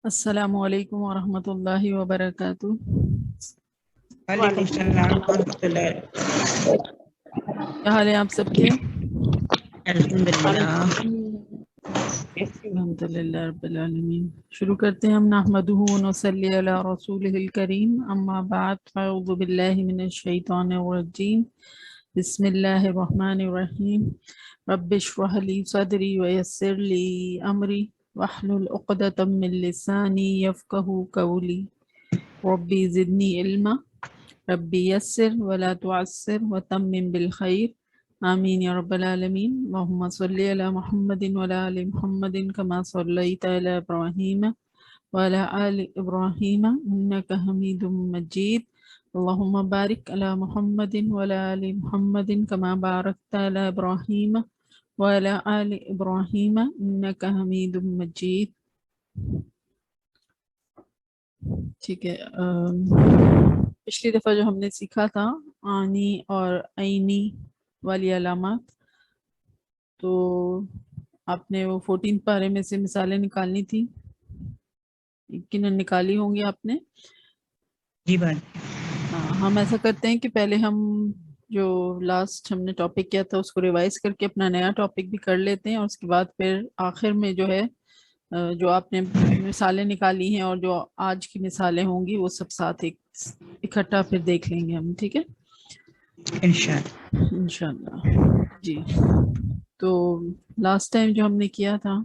السلام علیکم ورحمۃ اللہ وبرکاتہ۔ وعلیکم السلام ورحمۃ اللہ۔ کیا حال ہے آپ سب کے؟ الحمدللہ۔ الحمد للہ رب العالمین۔ شروع کرتے ہیں ہم نحمدہ ونصلی علی رسولہ الکریم، اما بعد فاعوذ باللہ من الشیطان الرجیم، بسم اللہ الرحمن الرحیم۔ رب اشرح لی صدری ویسر لی امری واحلل عقدۃ من لسانی یفقہوا قولی، ربی زدنی علما ربی یسر ولا تعسر وتمم بالخیر، آمین یا رب العالمین۔ اللہم صلی علی محمد وعلی آل محمد کما صلیت علی ابراہیم وعلی آل ابراہیم انک حمید مجید، اللہم بارک علی محمد وعلی آل محمد کما بارکت علی ابراہیم وعلی آل ابراہیم انک حمید مجید۔ ٹھیک ہے، پچھلی دفعہ جو ہم نے سیکھا تھا آنی اور عینی والی علامات، تو آپ نے وہ 14 پارے میں سے مثالیں نکالنی تھی، یقیناً نکالی ہوں گی آپ نے۔ جی بات۔ ہم ایسا کرتے ہیں کہ پہلے ہم جو لاسٹ ہم نے ٹاپک کیا تھا اس کو ریوائز کر کے اپنا نیا ٹاپک بھی کر لیتے ہیں، اور اس کے بعد پھر آخر میں جو ہے جو آپ نے مثالیں نکالی ہیں اور جو آج کی مثالیں ہوں گی وہ سب ساتھ اکٹھا پھر دیکھ لیں گے ہم، ٹھیک ہے انشاءاللہ۔ جی، تو لاسٹ ٹائم جو ہم نے کیا تھا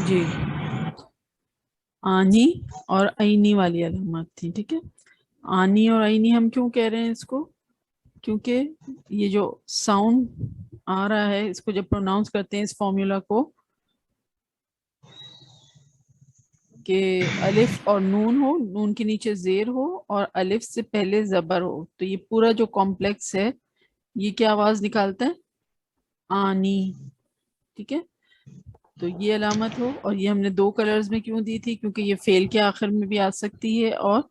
جی آنی اور عینی والی علامات تھی، ٹھیک ہے۔ آنی اور عینی ہم کیوں کہہ رہے ہیں اس کو؟ کیونکہ یہ جو ساؤنڈ آ رہا ہے اس کو جب پروناؤنس کرتے ہیں اس فارمولا کو کہ الف اور نون ہو، نون کے نیچے زیر ہو اور الف سے پہلے زبر ہو، تو یہ پورا جو کمپلیکس ہے یہ کیا آواز نکالتا ہے؟ آنی، ٹھیک ہے۔ تو یہ علامت ہو، اور یہ ہم نے 2 کلرز میں کیوں دی تھی؟ کیونکہ یہ فعل کے آخر میں بھی آ سکتی ہے اور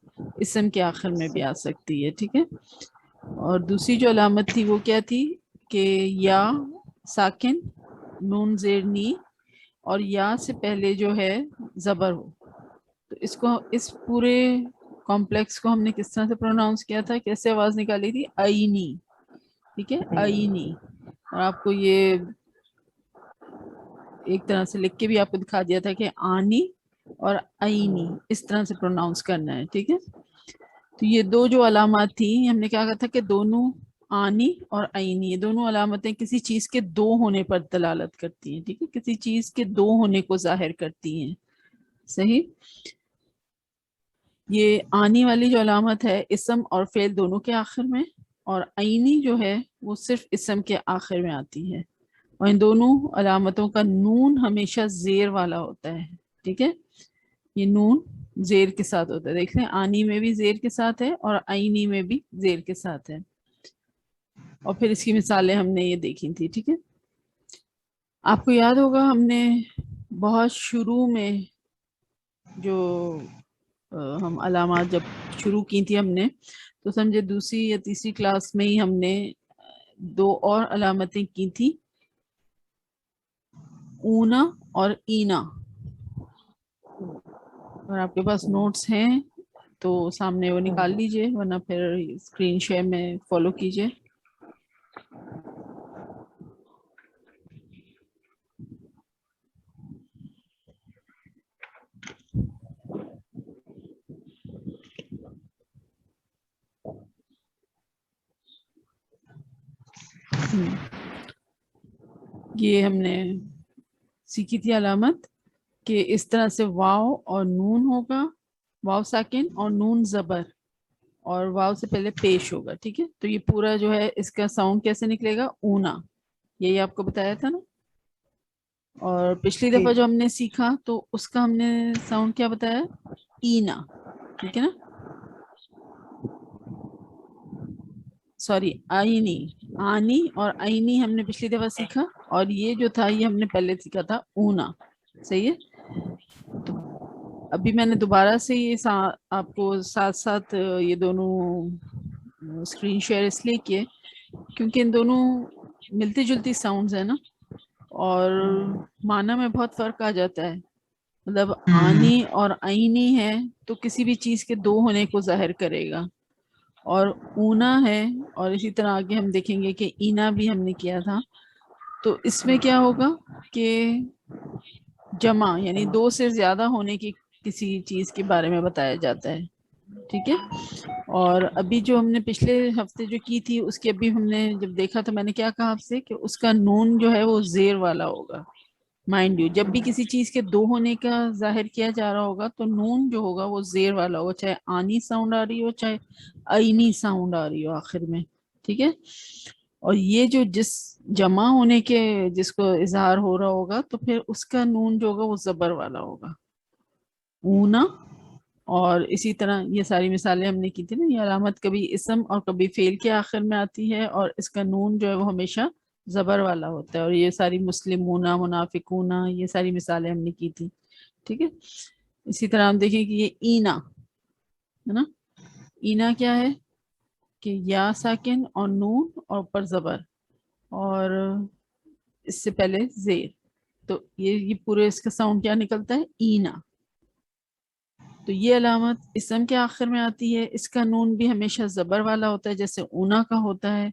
اسم کے آخر میں بھی آ سکتی ہے، ٹھیک ہے۔ اور دوسری جو علامت تھی وہ کیا تھی کہ یا ساکن نون زیر نی اور یا سے پہلے جو ہے زبر ہو، تو اس کو اس پورے کمپلیکس کو ہم نے کس طرح سے پروناؤنس کیا تھا، کیسے آواز نکالی تھی؟ عینی، ٹھیک ہے، عینی۔ اور آپ کو یہ ایک طرح سے لکھ کے بھی آپ کو دکھا دیا تھا کہ آنی اور عینی اس طرح سے پروناؤنس کرنا ہے، ٹھیک ہے۔ تو یہ 2 جو علامات تھیں، ہم نے کیا کہا تھا کہ دونوں آنی اور عینی یہ دونوں علامتیں کسی چیز کے 2 ہونے پر دلالت کرتی ہیں، ٹھیک ہے، کسی چیز کے 2 ہونے کو ظاہر کرتی ہیں، صحیح۔ یہ آنی والی جو علامت ہے اسم اور فعل دونوں کے آخر میں، اور عینی جو ہے وہ صرف اسم کے آخر میں آتی ہے، اور ان دونوں علامتوں کا نون ہمیشہ زیر والا ہوتا ہے، ٹھیک ہے۔ یہ نون زیر کے ساتھ ہوتا ہے، دیکھ لیں آنی میں بھی زیر کے ساتھ ہے اور عینی میں بھی زیر کے ساتھ ہے، اور پھر اس کی مثالیں ہم نے یہ دیکھی تھی، ٹھیک ہے۔ آپ کو یاد ہوگا ہم نے بہت شروع میں جو ہم علامات جب شروع کی تھی ہم نے، تو سمجھے دوسری یا تیسری کلاس میں ہی ہم نے 2 اور علامتیں کی تھی، اونا اور اینا۔ اور آپ کے پاس نوٹس ہیں تو سامنے وہ نکال لیجئے، ورنہ پھر اسکرین شیئر میں فالو کیجئے۔ یہ ہم نے سیکھی تھی علامت کہ اس طرح سے واو اور نون ہوگا، واو ساکن اور نون زبر، اور واو سے پہلے پیش ہوگا، ٹھیک ہے۔ تو یہ پورا جو ہے اس کا ساؤنڈ کیسے نکلے گا؟ اونا، یہی آپ کو بتایا تھا نا۔ اور پچھلی دفعہ جو ہم نے سیکھا تو اس کا ہم نے ساؤنڈ کیا بتایا؟ اینا، ٹھیک ہے نا، سوری آئینی، آنی اور عینی ہم نے پچھلی دفعہ سیکھا، اور یہ جو تھا یہ ہم نے پہلے سیکھا تھا اونا، صحیح ہے۔ ابھی میں نے دوبارہ سے یہ آپ کو ساتھ ساتھ یہ دونوں اسکرین شیئر اس لیے کیے کیونکہ ان دونوں ملتی جلتی ساؤنڈز ہیں نا، اور معنی میں بہت فرق آ جاتا ہے. مطلب آنی اور آئینی ہے تو کسی بھی چیز کے دو ہونے کو ظاہر کرے گا، اور اونا ہے، اور اسی طرح آگے ہم دیکھیں گے کہ اینا بھی ہم نے کیا تھا. تو اس میں کیا ہوگا کہ جمع یعنی دو سے زیادہ ہونے کی کسی چیز کے بارے میں بتایا جاتا ہے. ٹھیک ہے. اور ابھی جو ہم نے پچھلے ہفتے جو کی تھی اس کے ابھی ہم نے جب دیکھا تو میں نے کیا کہا آپ سے کہ اس کا نون جو ہے وہ زیر والا ہوگا. مائنڈ یو جب بھی کسی چیز کے دو ہونے کا ظاہر کیا جا رہا ہوگا تو نون جو ہوگا وہ زیر والا ہوگا، چاہے آنی ساؤنڈ آ رہی ہو چاہے آئینی ساؤنڈ آ رہی ہو آخر میں. ٹھیک ہے. اور یہ جو جس جمع ہونے کے جس کو اظہار ہو رہا ہوگا تو پھر اس کا نون جو ہوگا وہ زبر والا ہوگا، اونا. اور اسی طرح یہ ساری مثالیں ہم نے کی تھی نا، یہ علامت کبھی اسم اور کبھی فعل کے آخر میں آتی ہے اور اس کا نون جو ہے وہ ہمیشہ زبر والا ہوتا ہے. اور یہ ساری مسلمون، منافقون، یہ ساری مثالیں ہم نے کی تھی. ٹھیک ہے. اسی طرح ہم دیکھیں کہ یہ اینا ہے نا، اینا کیا ہے کہ یا ساکن اور نون اور اوپر زبر اور اس سے پہلے زیر، تو یہ پورے اس کا ساؤنڈ کیا نکلتا ہے، اینا. تو یہ علامت اسم کے آخر میں آتی ہے، اس کا نون بھی ہمیشہ زبر والا ہوتا ہے جیسے اونا کا ہوتا ہے،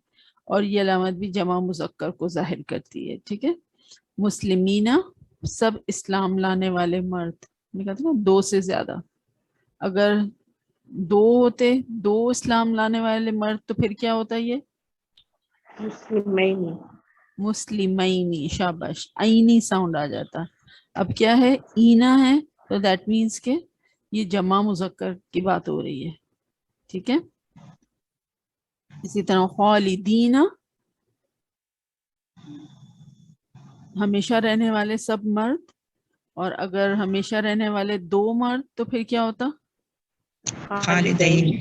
اور یہ علامت بھی جمع مذکر کو ظاہر کرتی ہے. ٹھیک ہے. مسلمینہ سب اسلام لانے والے مرد، میں کہتا ہوں دو سے زیادہ. اگر دو ہوتے، دو اسلام لانے والے مرد، تو پھر کیا ہوتا ہے یہ مسلمینی. شاباش، عینی ساؤنڈ آ جاتا. اب کیا ہے، اینا ہے تو دیٹ مینس کہ یہ جمع مذکر کی بات ہو رہی ہے. ٹھیک ہے. اسی طرح خالدین ہمیشہ رہنے والے سب مرد، اور اگر ہمیشہ رہنے والے دو مرد تو پھر کیا ہوتا، خالدین.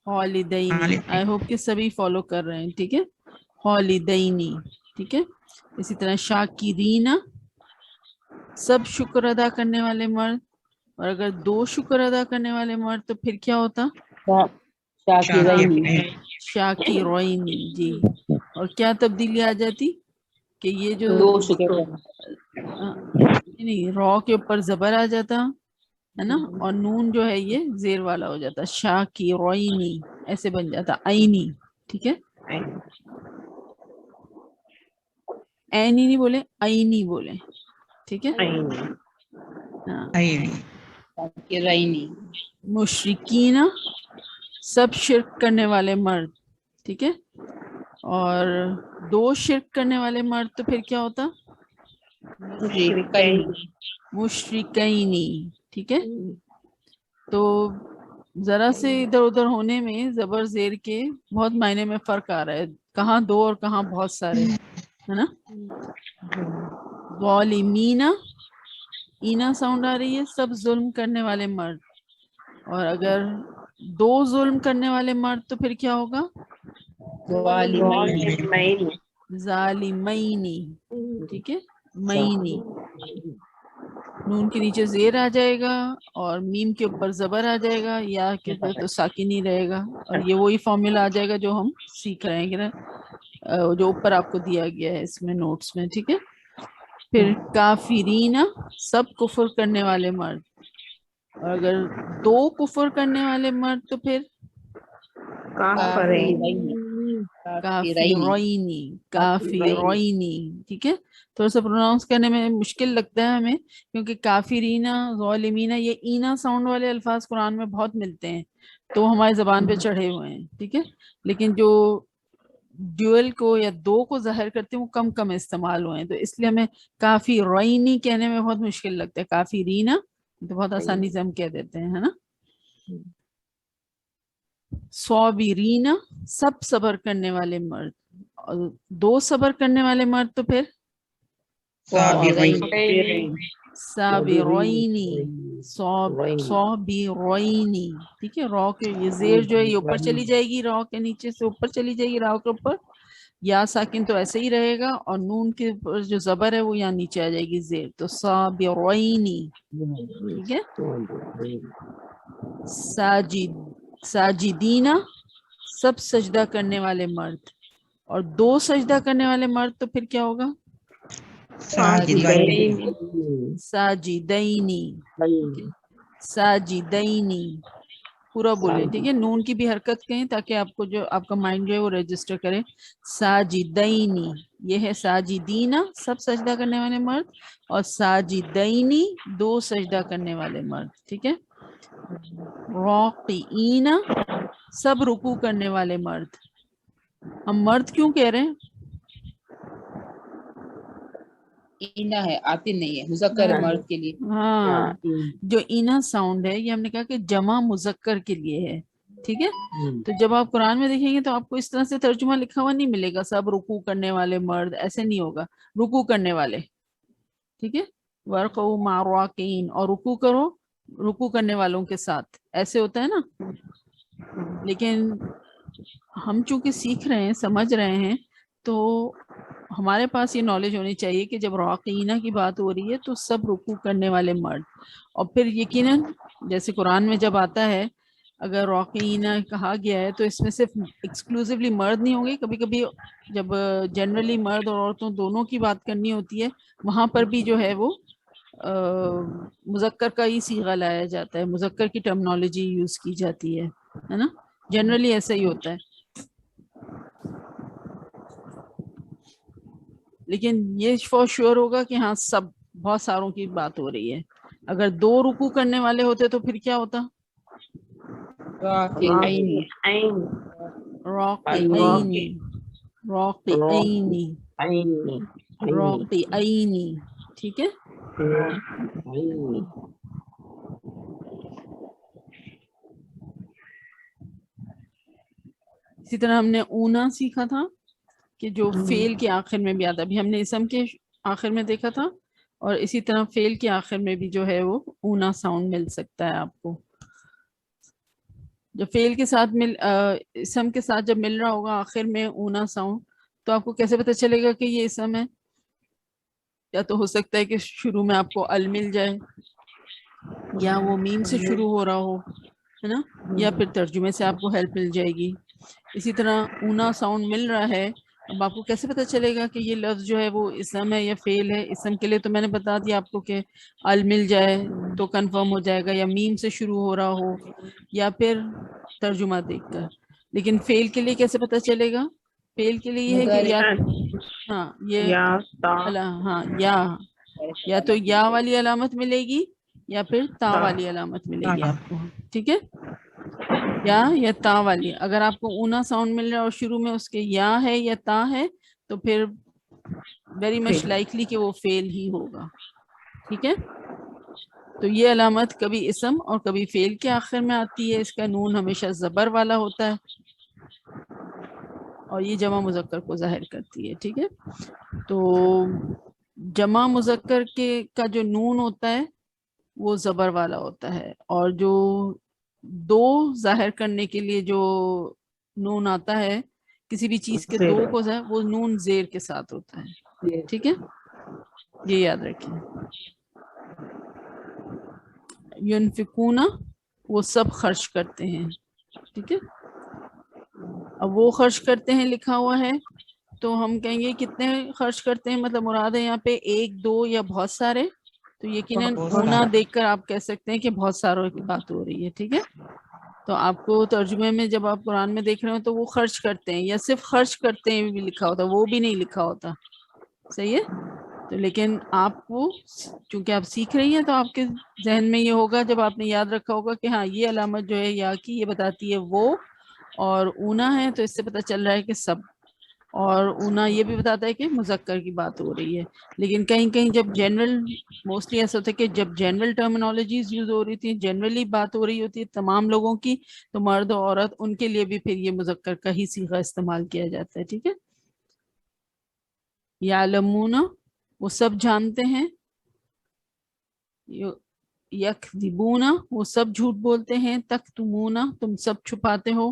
خالدینی. آئی ہوپ کہ سبھی فالو کر رہے ہیں. ٹھیک ہے. خالدینی. ٹھیک ہے. اسی طرح شاکرین سب شکر ادا کرنے والے مرد، اور اگر دو شکر ادا کرنے والے مرد تو پھر کیا ہوتا، شاکرینی. جی. اور کیا تبدیلی آ جاتی کہ یہ جو نہیں، رو کے اوپر زبر آ جاتا ہے نا، اور نون جو ہے یہ زیر والا ہو جاتا، شاکرینی ایسے بن جاتا، عینی. ٹھیک ہے. عینی نہیں بولے، عینی بولے. ٹھیک ہے. ہاں. مشرکین سب شرک کرنے والے مرد. ٹھیک ہے. اور دو شرک کرنے والے مرد تو پھر کیا ہوتا، مشرکینی. ٹھیک ہے. تو ذرا سے ادھر ادھر ہونے میں زبر زیر کے بہت معنی میں فرق آ رہا ہے، کہاں دو اور کہاں بہت سارے، ہے نا. ظالمین اینا ساؤنڈ آ رہی ہے، سب ظلم کرنے والے مرد، اور اگر دو ظلم کرنے والے مرد تو پھر کیا ہوگا، ظالمینی. ٹھیک ہے. مینی، نون کے نیچے زیر آ جائے گا اور میم کے اوپر زبر آ جائے گا، یا کے اوپر تو ساکن ہی رہے گا، اور یہ وہی فارمولا آ جائے گا جو ہم سیکھ رہے ہیں جو اوپر آپ کو دیا گیا ہے اس میں نوٹس میں. ٹھیک ہے. پھر کافرین سب کفر کرنے والے مرد، اور اگر دو کفر کرنے والے مرد تو پھر کافرینی. کافرینی. ٹھیک ہے. تھوڑا سا پروناؤنس کرنے میں مشکل لگتا ہے ہمیں کیونکہ کافرین، ظالمین، یہ اینا ساؤنڈ والے الفاظ قرآن میں بہت ملتے ہیں تو ہماری زبان پہ چڑھے ہوئے ہیں. ٹھیک ہے. لیکن جو ڈیول کو یا دو کو ظاہر کرتے ہیں وہ کم کم استعمال ہوئے ہیں، تو اس لیے ہمیں کافی رینی کہنے میں بہت مشکل لگتا ہے. کافی رینا تو بہت آسانی سے ہم کہہ دیتے ہیں، ہے نا. صابرین سب صبر کرنے والے مرد، اور دو صبر کرنے والے مرد تو پھر صابرینی. صابرینی. ٹھیک ہے. رو کے یہ زیر جو ہے یہ اوپر چلی جائے گی، رو کے نیچے سے اوپر چلی جائے گی، راؤ کے اوپر، یا ساکن تو ایسے ہی رہے گا اور نون کے اوپر جو زبر ہے وہ یہاں نیچے آ جائے گی زیر، تو صابرینی، ٹھیک ہے. ساجدینا سب سجدہ کرنے والے مرد، اور دو سجدہ کرنے والے مرد تو پھر کیا ہوگا؟ ساجدین ساجدینی، ساجدینی پورا بولیں، ٹھیک ہے. نون کی بھی حرکت کہیں تاکہ آپ کو جو آپ کا مائنڈ جو ہے وہ رجسٹر کرے. ساجدینی یہ ہے ساجدینا سب سجدہ کرنے والے مرد، اور ساجدینی دو سجدہ کرنے والے مرد، ٹھیک ہے. راقعین سب رکوع کرنے والے مرد. ہم مرد کیوں کہہ رہے ہیں؟ اینا ہے، آتی نہیں ہے، مذکر ہے مرد کے لیے. ہاں جو اینا ساؤنڈ ہے یہ ہم نے کہا کہ جمع مذکر کے لیے ہے، ٹھیک ہے. تو جب آپ قرآن میں دیکھیں گے تو آپ کو اس طرح سے ترجمہ لکھا ہوا نہیں ملے گا سب رکوع کرنے والے مرد، ایسے نہیں ہوگا. رکوع کرنے والے، ٹھیک ہے. وَارْكَعُوا مَعَ الرَّاكِعِينَ اور رکوع کرو رکوع کرنے والوں کے ساتھ، ایسے ہوتا ہے نا. لیکن ہم چونکہ سیکھ رہے ہیں سمجھ رہے ہیں تو ہمارے پاس یہ نالج ہونی چاہیے کہ جب راقینہ کی بات ہو رہی ہے تو سب رکوع کرنے والے مرد. اور پھر یقیناً جیسے قرآن میں جب آتا ہے اگر راقینہ کہا گیا ہے تو اس میں صرف ایکسکلوسیولی مرد نہیں ہوں گے، کبھی کبھی جب جنرلی مرد اور عورتوں دونوں کی بات کرنی ہوتی ہے وہاں پر بھی جو ہے وہ مذکر کا ہی صیغہ لایا جاتا ہے، مذکر کی ٹرمنالوجی یوز کی جاتی ہے نا. جنرلی ایسا ہی ہوتا ہے. لیکن یہ فور شیور ہوگا کہ ہاں سب بہت ساروں کی بات ہو رہی ہے. اگر دو رکوع کرنے والے ہوتے تو پھر کیا ہوتا؟ راقعین راقعینی، راقعینی، راقعینی، ٹھیک ہے. اسی طرح ہم نے اونا سیکھا تھا کہ جو فعل کے آخر میں بھی آتا ہے. ابھی ہم نے اسم کے آخر میں دیکھا تھا، اور اسی طرح فعل کے آخر میں بھی جو ہے وہ اونا ساؤنڈ مل سکتا ہے آپ کو. جب فعل کے ساتھ اسم کے ساتھ جب مل رہا ہوگا آخر میں اونا ساؤنڈ، تو آپ کو کیسے پتہ چلے گا کہ یہ اسم ہے؟ یا تو ہو سکتا ہے کہ شروع میں آپ کو ال مل جائے، یا وہ میم سے شروع ہو رہا ہو، ہے نا، یا پھر ترجمے سے آپ کو ہیلپ مل جائے گی. اسی طرح اونا ساؤنڈ مل رہا ہے، اب آپ کو کیسے پتہ چلے گا کہ یہ لفظ جو ہے وہ اسم ہے یا فعل ہے؟ اسم کے لیے تو میں نے بتا دیا آپ کو کہ ال مل جائے تو کنفرم ہو جائے گا، یا میم سے شروع ہو رہا ہو، یا پھر ترجمہ دیکھ کر. لیکن فعل کے لیے کیسے پتہ چلے گا؟ فعل کے لیے یہ ہے کہ ہاں یہ ہاں یا تو یا والی علامت ملے گی یا پھر تا والی علامت ملے گی آپ کو، ٹھیک ہے. یا تا والی. اگر آپ کو اونا ساؤنڈ مل رہا ہے اور شروع میں اس کے یا ہے یا تا ہے تو پھر ویری مچ لائکلی کہ وہ فعل ہی ہوگا، ٹھیک ہے. تو یہ علامت کبھی اسم اور کبھی فعل کے آخر میں آتی ہے. اس کا نون ہمیشہ زبر والا ہوتا ہے اور یہ جمع مذکر کو ظاہر کرتی ہے، ٹھیک ہے. تو جمع مذکر کا جو نون ہوتا ہے وہ زبر والا ہوتا ہے، اور جو دو ظاہر کرنے کے لیے جو نون آتا ہے کسی بھی چیز کے دو کو وہ نون زیر کے ساتھ ہوتا ہے، ٹھیک ہے. یہ یاد رکھیں. ینفقون وہ سب خرچ کرتے ہیں، ٹھیک ہے. اب وہ خرچ کرتے ہیں لکھا ہوا ہے تو ہم کہیں گے کتنے خرچ کرتے ہیں، مطلب مراد ہے یہاں پہ ایک دو یا بہت سارے. تو یقیناً اونا دیکھ کر آپ کہہ سکتے ہیں کہ بہت ساروں کی بات ہو رہی ہے، ٹھیک ہے. تو آپ کو ترجمے میں جب آپ قرآن میں دیکھ رہے ہو تو وہ خرچ کرتے ہیں یا صرف خرچ کرتے ہیں بھی لکھا ہوتا، وہ بھی نہیں لکھا ہوتا، صحیح ہے. تو لیکن آپ کو چونکہ آپ سیکھ رہی ہیں تو آپ کے ذہن میں یہ ہوگا، جب آپ نے یاد رکھا ہوگا کہ ہاں یہ علامت جو ہے یا کی یہ بتاتی ہے وہ، اور اونا ہے تو اس سے پتہ چل رہا ہے کہ سب، اور اونا یہ بھی بتاتا ہے کہ مذکر کی بات ہو رہی ہے. لیکن کہیں کہیں جب جنرل موسٹلی ایسا ہوتا ہے کہ جب جنرل ٹرمنالوجیز یوز ہو رہی تھی، جنرلی بات ہو رہی ہوتی ہے تمام لوگوں کی، تو مرد و عورت ان کے لیے بھی پھر یہ مذکر کا ہی صیغہ استعمال کیا جاتا ہے، ٹھیک ہے. یعلمون وہ سب جانتے ہیں، یکذبون وہ سب جھوٹ بولتے ہیں، تکتمون تم سب چھپاتے ہو.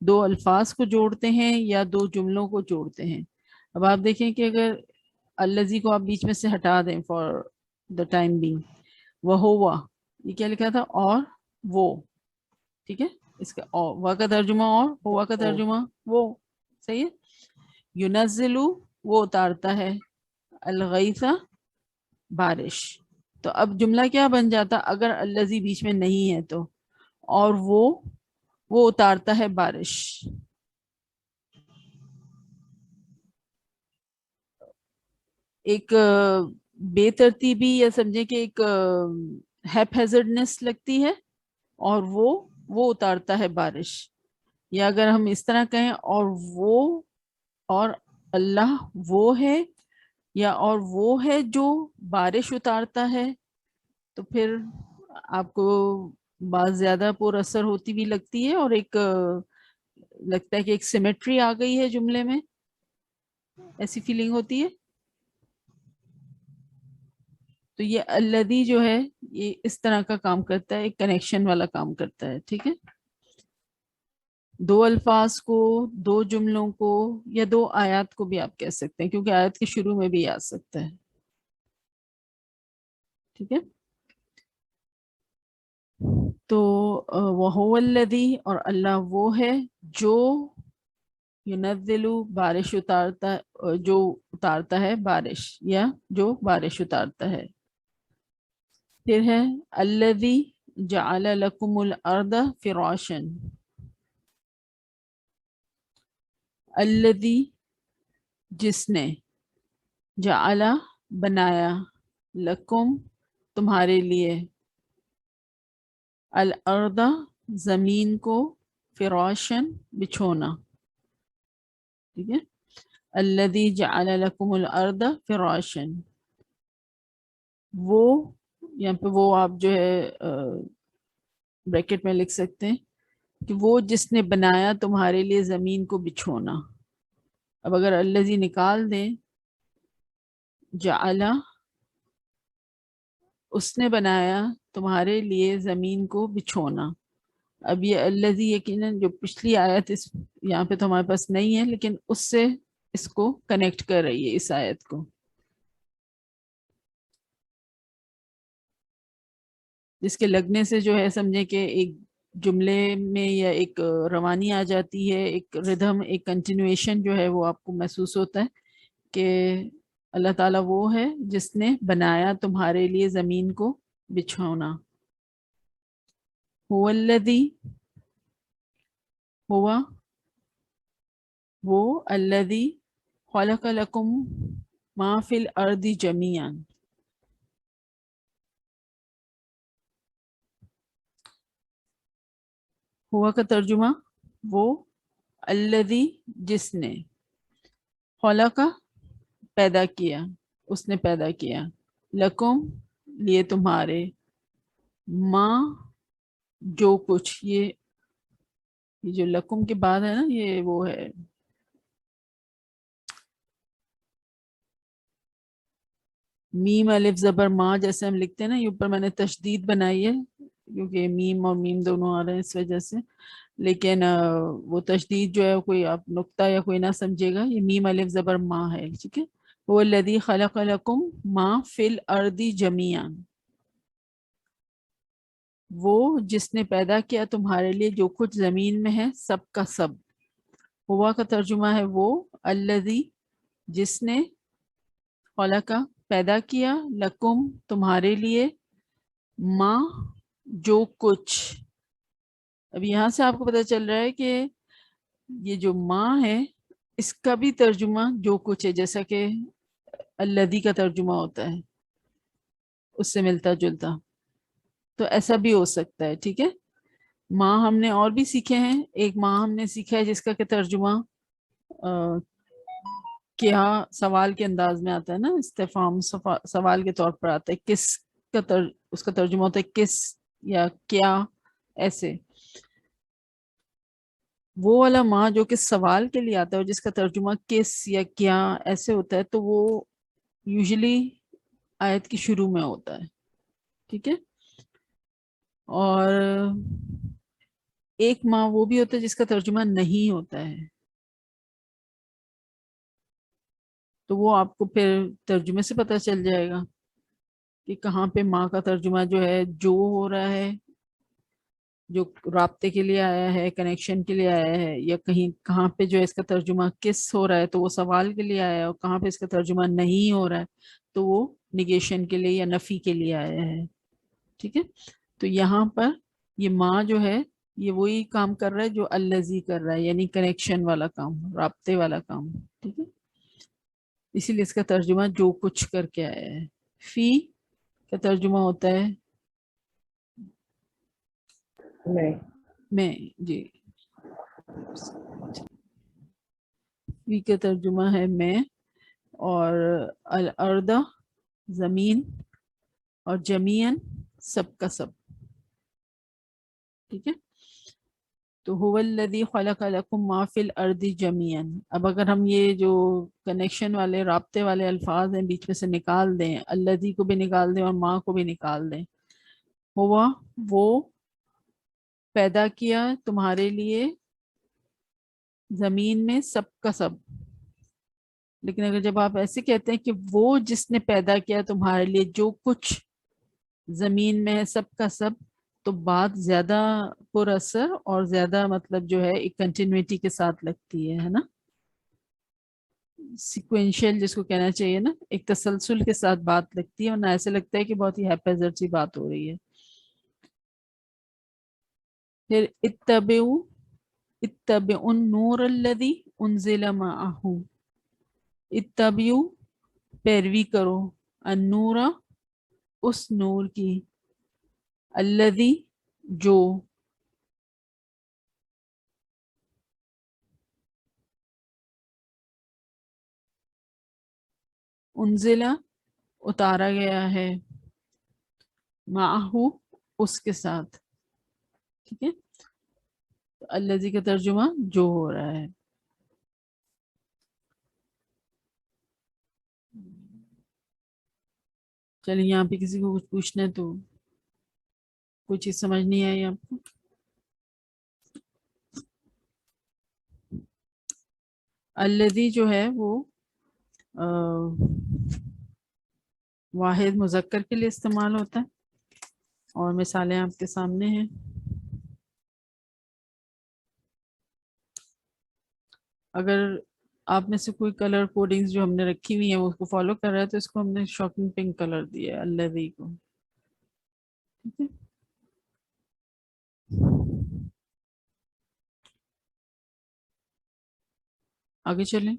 دو الفاظ کو جوڑتے ہیں یا دو جملوں کو جوڑتے ہیں. اب آپ دیکھیں کہ اگر الذی کو آپ بیچ میں سے ہٹا دیں فار دا ٹائم بینگ، وہوا یہ کیا لکھا تھا؟ اور وہ. ٹھیک ہے، اس کا وا کا ترجمہ اور ہوا کا ترجمہ وہ. صحیح ہے. ینزلو وہ اتارتا ہے، الغیث بارش. تو اب جملہ کیا بن جاتا اگر الذی بیچ میں نہیں ہے تو؟ اور وہ اتارتا ہے بارش. ایک بے ترتیبی یا سمجھے کہ ایک ہیپ ہیزرڈنس لگتی ہے، اور وہ اتارتا ہے بارش. یا اگر ہم اس طرح کہیں اور اللہ وہ ہے، یا اور وہ ہے جو بارش اتارتا ہے، تو پھر آپ کو بات زیادہ پر اثر ہوتی بھی لگتی ہے، اور ایک لگتا ہے کہ ایک سیمیٹری آ گئی ہے جملے میں، ایسی فیلنگ ہوتی ہے. تو یہ الذی جو ہے یہ اس طرح کا کام کرتا ہے، ایک کنیکشن والا کام کرتا ہے. ٹھیک ہے، دو الفاظ کو، دو جملوں کو، یا دو آیات کو بھی آپ کہہ سکتے ہیں، کیونکہ آیت کے شروع میں بھی آ سکتا ہے. ٹھیک ہے، تو وَهُوَ الَّذِي اور اللہ وہ ہے جو يُنَزِّلُ بارش اتارتا، جو اتارتا ہے بارش، یا جو بارش اتارتا ہے. پھر ہے الَّذِي جَعَلَ لَكُمُ الْأَرْضَ فِرَاشًا. الَّذِي جس نے، جعل بنایا، لکم تمہارے لیے، الارض زمین کو، فراشن بچھونا. ٹھیک ہے، الذی جعل لکم الارض فراشن. وہ یہاں پہ وہ آپ جو ہے بریکٹ میں لکھ سکتے ہیں کہ وہ جس نے بنایا تمہارے لیے زمین کو بچھونا. اب اگر الذی نکال دیں، جعل اس نے بنایا تمہارے لیے زمین کو بچھونا. اب یہ الذی یقیناً جو پچھلی آیت یہاں پہ تو ہمارے پاس نہیں ہے، لیکن اس سے اس کو کنیکٹ کر رہی ہے، اس آیت کو. جس کے لگنے سے جو ہے سمجھے کہ ایک جملے میں یا ایک روانی آ جاتی ہے، ایک ردھم، ایک کنٹینویشن جو ہے وہ آپ کو محسوس ہوتا ہے کہ اللہ تعالیٰ وہ ہے جس نے بنایا تمہارے لیے زمین کو بچھونا. هو الذی، ہوا وہ، الذی خلق لکم ما فی الارض جمیعا. ہوا کا ترجمہ وہ، الذی جس نے، خلق پیدا کیا، اس نے پیدا کیا، لکم لیے تمہارے، ما جو کچھ. یہ جو لکم کے بعد ہے نا، یہ وہ ہے میم الف زبر ما، جیسے ہم لکھتے ہیں نا، یہ اوپر میں نے تشدید بنائی ہے کیونکہ میم اور میم دونوں آ رہے ہیں اس وجہ سے، لیکن وہ تشدید جو ہے کوئی آپ نقطہ یا کوئی نہ سمجھے گا، یہ میم الف زبر ما ہے. ٹھیک ہے، وہ الذی خلق لکم ما فی الارض جمیعا. وہ جس نے پیدا کیا تمہارے لیے جو کچھ زمین میں ہے، سب کا سب. ہوا کا ترجمہ ہے وہ، الذی جس نے، خلق پیدا کیا، لکم تمہارے لیے، ما جو کچھ. اب یہاں سے آپ کو پتہ چل رہا ہے کہ یہ جو ما ہے اس کا بھی ترجمہ جو کچھ ہے، جیسا کہ الذی کا ترجمہ ہوتا ہے اس سے ملتا جلتا، تو ایسا بھی ہو سکتا ہے. ٹھیک ہے، ماں ہم نے اور بھی سیکھے ہیں. ایک ماں ہم نے سیکھا ہے جس کا کہ ترجمہ کیا سوال کے انداز میں آتا ہے نا، استفہام سوال کے طور پر آتا ہے، کس کا اس کا ترجمہ ہوتا ہے کس یا کیا، ایسے. وہ والا ماں جو کہ سوال کے لیے آتا ہے اور جس کا ترجمہ کس یا کیا ایسے ہوتا ہے، تو وہ یوزلی آیت کی شروع میں ہوتا ہے. ٹھیک ہے، اور ایک ماں وہ بھی ہوتا ہے جس کا ترجمہ نہیں ہوتا ہے، تو وہ آپ کو پھر ترجمے سے پتہ چل جائے گا کہ کہاں پہ ماں کا ترجمہ جو ہے جو ہو رہا ہے، جو رابطے کے لیے آیا ہے، کنیکشن کے لیے آیا ہے، یا کہیں کہاں پہ جو ہے اس کا ترجمہ کس ہو رہا ہے تو وہ سوال کے لیے آیا ہے، اور کہاں پہ اس کا ترجمہ نہیں ہو رہا ہے تو وہ نگیشن کے لیے یا نفی کے لیے آیا ہے. ٹھیک ہے، تو یہاں پر یہ ماں جو ہے یہ وہی کام کر رہا ہے جو الذی کر رہا ہے، یعنی کنیکشن والا کام، رابطے والا کام. ٹھیک ہے، اسی لیے اس کا ترجمہ جو کچھ کر کے آیا ہے. فی کا ترجمہ ہوتا ہے میں. جی، فی کا ترجمہ ہے میں، اور الارض زمین، اور جمیعاً سب کا سب. ٹھیک ہے، تو هو الذی خلق لکم ما فی الارض جمیعاً. اب اگر ہم یہ جو کنیکشن والے رابطے والے الفاظ ہیں بیچ میں سے نکال دیں، الذی کو بھی نکال دیں اور ما کو بھی نکال دیں، ہوا وہ پیدا کیا تمہارے لیے زمین میں سب کا سب. لیکن اگر جب آپ ایسے کہتے ہیں کہ وہ جس نے پیدا کیا تمہارے لیے جو کچھ زمین میں ہے سب کا سب، تو بات زیادہ پر اثر اور زیادہ مطلب جو ہے ایک کنٹینیوٹی کے ساتھ لگتی ہے نا، سیکوینشل جس کو کہنا چاہیے نا، ایک تسلسل کے ساتھ بات لگتی ہے، ورنہ ایسے لگتا ہے کہ بہت ہی ہیپیزر سی بات ہو رہی ہے. پھر اتبعوا النور الذی انزل معہ. اتبعوا پیروی کرو، النور اس نور کی، الذی جو، انزل اتارا گیا ہے، معہ اس کے ساتھ. ٹھیک ہے، الذی کا ترجمہ جو ہو رہا ہے. چلیے یہاں پہ کسی کو کچھ پوچھنا ہے تو، کوئی چیز سمجھ نہیں آئی آپ کو؟ الذی جو ہے وہ واحد مذکر کے لیے استعمال ہوتا ہے، اور مثالیں آپ کے سامنے ہیں. اگر آپ میں سے کوئی کلر کوڈنگز جو ہم نے رکھی ہوئی ہیں وہ اس کو فالو کر رہا ہے تو اس کو ہم نے شاکنگ پنک کلر دیا ہے الذی کو. ٹھیک ہے، آگے چلیں.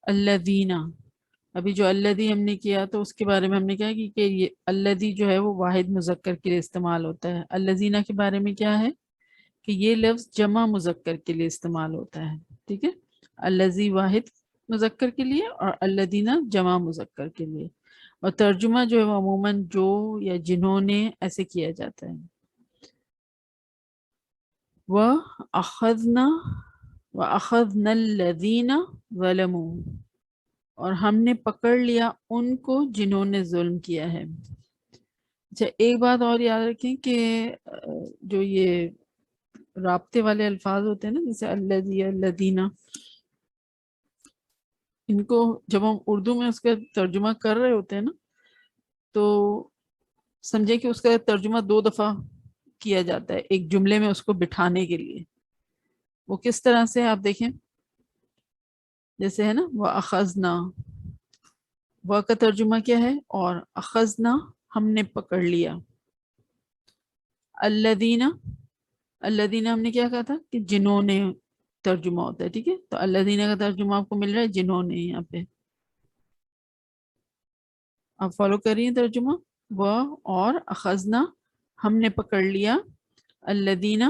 الذین، ابھی جو الذی ہم نے کیا تو اس کے بارے میں ہم نے کہا کہ یہ الذی جو ہے وہ واحد مذکر کے لیے استعمال ہوتا ہے. الذین کے بارے میں کیا ہے کہ یہ لفظ جمع مذکر کے لیے استعمال ہوتا ہے. ٹھیک ہے، الذی واحد مذکر کے لیے اور الذین جمع مذکر کے لیے، اور ترجمہ جو ہے وہ عموماً جو یا جنہوں نے ایسے کیا جاتا ہے. وَأَخَذْنَا الَّذِينَ ظَلَمُوا، اور ہم نے پکڑ لیا ان کو جنہوں نے ظلم کیا ہے. اچھا، ایک بات اور یاد رکھیں کہ جو یہ رابطے والے الفاظ ہوتے ہیں نا، جیسے الذی، الذین، ان کو جب ہم اردو میں اس کا ترجمہ کر رہے ہوتے ہیں نا تو سمجھے کہ اس کا ترجمہ 2 دفعہ کیا جاتا ہے ایک جملے میں اس کو بٹھانے کے لیے. وہ کس طرح سے آپ دیکھیں، جیسے ہے نا وَأَخَذْنَا، وہ کا ترجمہ کیا ہے، اور اخذنا ہم نے پکڑ لیا. الذین، الذین ہم نے کیا کہا تھا کہ جنہوں نے ترجمہ ہوتا ہے. ٹھیک ہے، تو الذین کا ترجمہ آپ کو مل رہا ہے جنہوں نے. یہاں پہ آپ فالو کر رہی ہیں ترجمہ، وہ اور اخذنا ہم نے پکڑ لیا، الذین،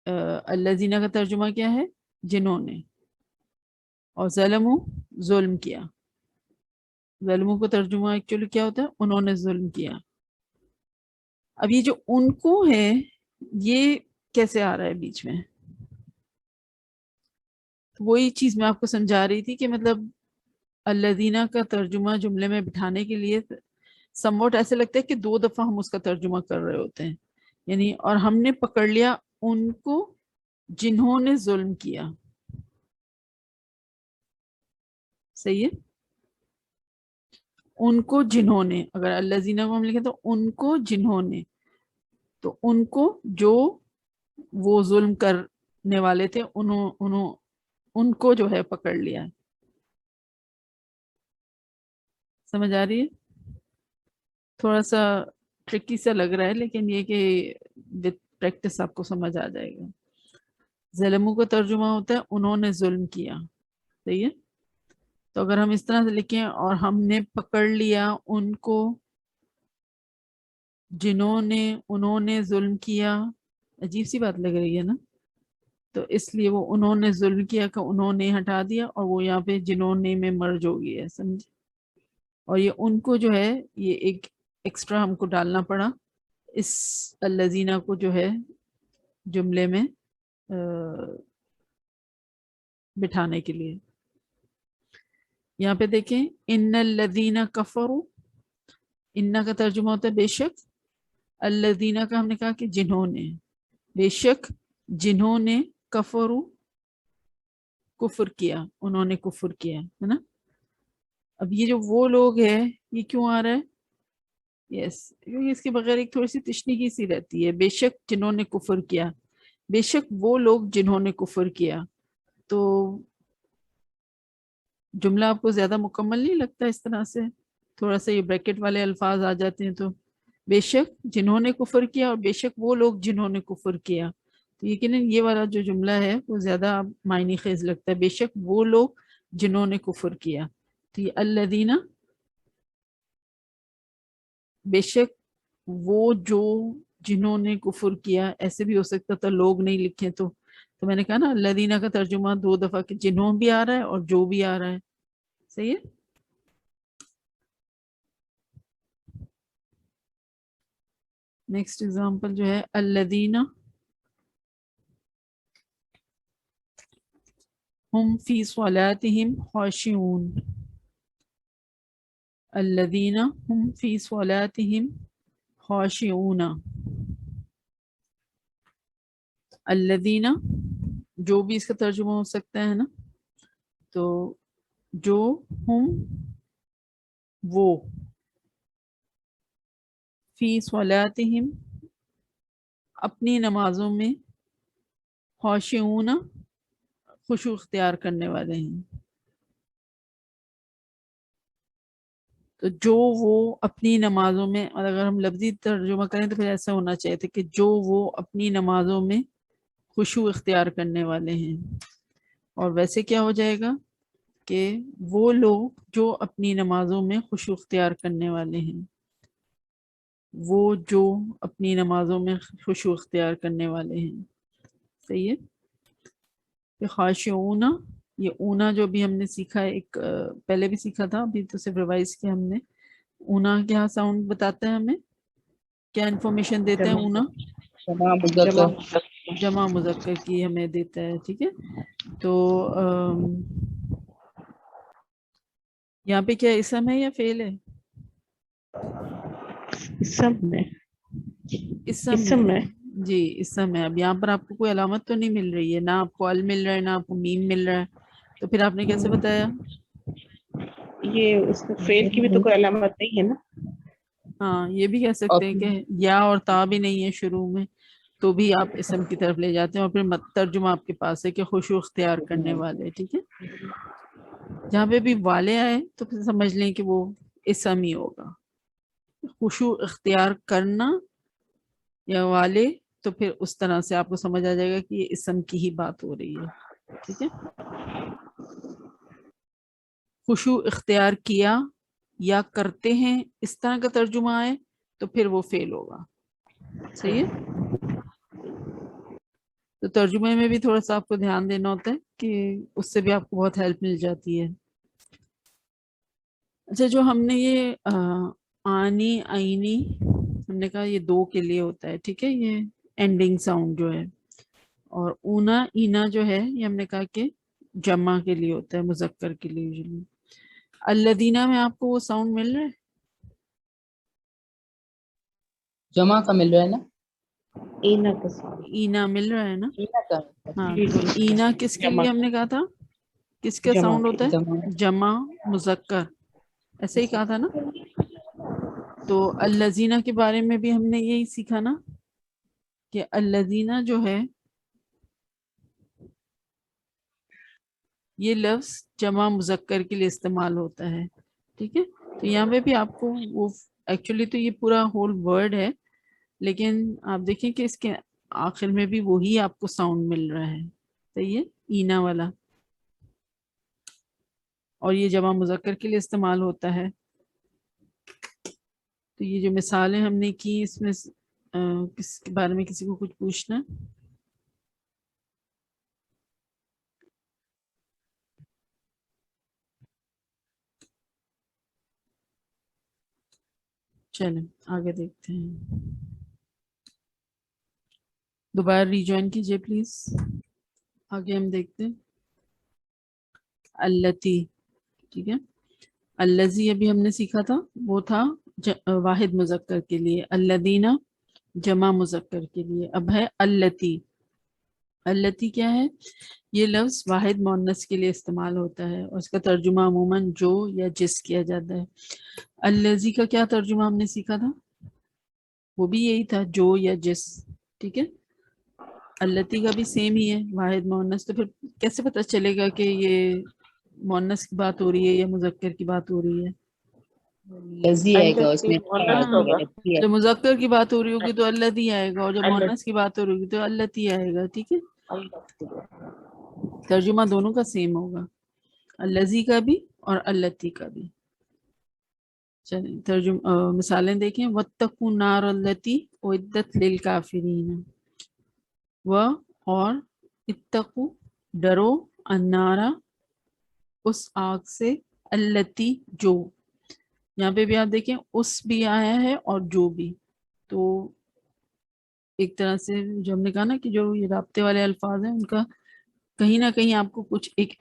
الذین کا ترجمہ کیا ہے جنہوں نے، اور ظلموا ظلم کیا. ظلموں کو ترجمہ ایکچولی کیا ہوتا ہے، انہوں نے ظلم کیا. اب یہ جو ان کو ہے یہ کیسے آ رہا ہے بیچ میں، وہی چیز میں آپ کو سمجھا رہی تھی کہ مطلب الذین کا ترجمہ جملے میں بٹھانے کے لیے سموٹ ایسے لگتا ہے کہ 2 دفعہ ہم اس کا ترجمہ کر رہے ہوتے ہیں، یعنی اور ہم نے پکڑ لیا ان کو جنہوں نے ظلم کیا. صحیح ہے، ان کو جنہوں نے، اگر الذین کو ہم لکھیں تو ان کو جنہوں نے، تو ان کو جو وہ ظلم کرنے والے تھے ان کو جو ہے پکڑ لیا. سمجھ آ رہی ہے؟ تھوڑا سا ٹرکی سا لگ رہا ہے، لیکن یہ کہ وتھ پریکٹس آپ کو سمجھ آ جائے گا. ظلموں کا ترجمہ ہوتا ہے انہوں نے ظلم کیا. صحیح ہے، تو اگر ہم اس طرح سے لکھیں اور ہم نے پکڑ لیا ان کو جنہوں نے انہوں نے ظلم کیا، عجیب سی بات لگ رہی ہے نا. تو اس لیے وہ انہوں نے ظلم کیا کہ انہوں نے ہٹا دیا اور وہ یہاں پہ جنہوں نے میں مرج ہو گئی ہے. سمجھ؟ اور یہ ان کو جو ہے یہ ایک ایکسٹرا ہم کو ڈالنا پڑا اس الذین کو جو ہے جملے میں بٹھانے کے لیے. یہاں پہ دیکھیں ان الذین کفروا، ان کا ترجمہ ہوتا ہے بے شک، الذین کا ہم نے کہا کہ جنہوں نے، بے شک جنہوں نے کفروا کفر کیا، انہوں نے کفر کیا ہے نا. اب یہ جو وہ لوگ ہے یہ کیوں آ رہا ہے؟ یس، کیونکہ اس کے بغیر ایک تھوڑی سی تشنیگی سی رہتی ہے. بے شک جنہوں نے کفر کیا، بے شک وہ لوگ جنہوں نے کفر کیا. تو جملہ آپ کو زیادہ مکمل نہیں لگتا اس طرح سے؟ تھوڑا سا یہ بریکٹ والے الفاظ آ جاتے ہیں تو بے شک جنہوں نے کفر کیا اور بے شک وہ لوگ جنہوں نے کفر کیا. تو یقیناً یہ والا جو جملہ ہے وہ زیادہ معنی خیز لگتا ہے. بے شک وہ لوگ جنہوں نے کفر کیا. تو یہ الذین، بے شک وہ جو جنہوں نے کفر کیا، ایسے بھی ہو سکتا تھا لوگ نہیں لکھیں تو میں نے کہا نا الذین کا ترجمہ 2 دفعہ کہ جنہوں بھی آ رہا ہے اور جو بھی آ رہا ہے. صحیح ہے. نیکسٹ ایگزامپل جو ہے الذین ہم فی صلاتہم خاشعون، الذین ہم فی صلاتہم خاشعون. الذین جو بھی اس کا ترجمہ ہو سکتا ہے نا، تو جو ہم وہ فی صلاتہم اپنی نمازوں میں خاشعون خشوع اختیار کرنے والے ہیں. تو جو وہ اپنی نمازوں میں، اور اگر ہم لفظی ترجمہ کریں تو پھر ایسا ہونا چاہیے تھا کہ جو وہ اپنی نمازوں میں خشوع اختیار کرنے والے ہیں. اور ویسے کیا ہو جائے گا کہ وہ لوگ جو اپنی نمازوں میں خشوع اختیار کرنے والے ہیں، وہ جو اپنی نمازوں میں خشوع اختیار کرنے والے ہیں. صحیح ہے. کہ خاشعون، یہ اونا جو بھی ہم نے سیکھا ہے، ایک پہلے بھی سیکھا تھا، ابھی تو صرف ریوائز کیا ہم نے. اونا کیا ساؤنڈ بتاتا ہے ہمیں، کیا انفارمیشن دیتا ہے اونا؟ جمع مذکر کی ہمیں دیتا ہے. ٹھیک ہے. تو یہاں پہ کیا اسم ہے یا فعل ہے؟ اسم ہے. اسم ہے جی، اسم ہے. اب یہاں پر آپ کو کوئی علامت تو نہیں مل رہی ہے، نہ آپ کو ال مل رہا ہے نہ آپ کو میم مل رہا ہے، تو پھر آپ نے کیسے بتایا؟ یہ اس میں فعل کی بھی تو کوئی علامت نہیں ہے نا. ہاں، یہ بھی کہہ سکتے ہیں کہ یا اور تا بھی نہیں ہے شروع میں، تو بھی آپ اسم کی طرف لے جاتے ہیں، اور پھر ترجمہ آپ کے پاس ہے کہ خشوع اختیار کرنے والے. ٹھیک ہے. جہاں پہ بھی والے آئے تو پھر سمجھ لیں کہ وہ اسم ہی ہوگا. خشوع اختیار کرنا یا والے، تو پھر اس طرح سے آپ کو سمجھ آ جائے گا کہ یہ اسم کی ہی بات ہو رہی ہے. ٹھیک ہے. خشوع اختیار کیا یا کرتے ہیں، اس طرح کا ترجمہ آئے تو پھر وہ فعل ہوگا. صحیح ہے. تو ترجمے میں بھی تھوڑا سا آپ کو دھیان دینا ہوتا ہے کہ اس سے بھی آپ کو بہت ہیلپ مل جاتی ہے. اچھا، جو ہم نے یہ آنی آئینی ہم نے کہا یہ 2 کے لیے ہوتا ہے. ٹھیک ہے، یہ اینڈنگ ساؤنڈ جو ہے. اور اونا اینا جو ہے یہ ہم نے کہا کہ جمع کے لیے ہوتا ہے، مذکر کے لیے یوزلی. الذین میں آپ کو وہ ساؤنڈ مل رہا ہے؟ جمع کا مل رہا ہے نا؟ اینا کا سوال اینا مل رہا ہے نا؟ اینا کا ہاں جی تو جی اینا کس کے جمع لیے ہم نے کہا تھا؟ کس کا جمع ساؤنڈ ہوتا ہے؟ جمع جمع مذکر، ایسے ہی کہا تھا نا. تو الذین کے بارے میں بھی ہم نے یہی سیکھا نا کہ الذین جو ہے یہ لفظ جمع مذکر کے لیے استعمال ہوتا ہے. ٹھیک ہے، تو یہاں پہ بھی آپ کو وہ ایکچولی تو یہ پورا ہول ورڈ ہے، لیکن آپ دیکھیں کہ اس کے آخر میں بھی وہی آپ کو ساؤنڈ مل رہا ہے. صحیح ہے، اینا والا، اور یہ جمع مذکر کے لیے استعمال ہوتا ہے. تو یہ جو مثالیں ہم نے کی اس میں کس کے بارے میں کسی کو کچھ پوچھنا؟ چلیں آگے دیکھتے ہیں. دوبارہ ریجوائن کیجئے پلیز. آگے ہم دیکھتے ہیں التی. ٹھیک ہے، الذی ابھی ہم نے سیکھا تھا وہ تھا واحد مذکر کے لیے، الذین جمع مذکر کے لیے. اب ہے التی. التی کیا ہے؟ یہ لفظ واحد مؤنث کے لیے استعمال ہوتا ہے اور اس کا ترجمہ عموماً جو یا جس کیا جاتا ہے. الذی کا کیا ترجمہ ہم نے سیکھا تھا؟ وہ بھی یہی تھا، جو یا جس. ٹھیک ہے، التی کا بھی سیم ہی ہے، واحد مؤنث. تو پھر کیسے پتہ چلے گا کہ یہ مؤنث کی بات ہو رہی ہے یا مذکر کی بات ہو رہی ہے؟ لذی آئے گا اس التی میں. مؤنث ہاں، ہوگا، لذی ہے. جب مذکر کی بات ہو رہی ہوگی تو الذی آئے گا، اور جب التی مؤنث کی بات ہو رہی ہوگی تو التی آئے گا. ٹھیک ہے، التی ترجمہ دونوں کا سیم ہوگا، الذی کا بھی اور التی کا بھی. چلیں مثالیں دیکھیں. واتقوا النار التی اعدت للکافرین. و اور اتقوا ڈرو، النارا اس آگ سے، التی جو. یہاں پہ بھی آپ دیکھیں اس بھی آیا ہے اور جو بھی. تو ایک طرح سے جو ہم نے کہا نا کہ جو یہ رابطے والے الفاظ ہیں ان کا کہیں نہ کہیں آپ کو کچھ ایک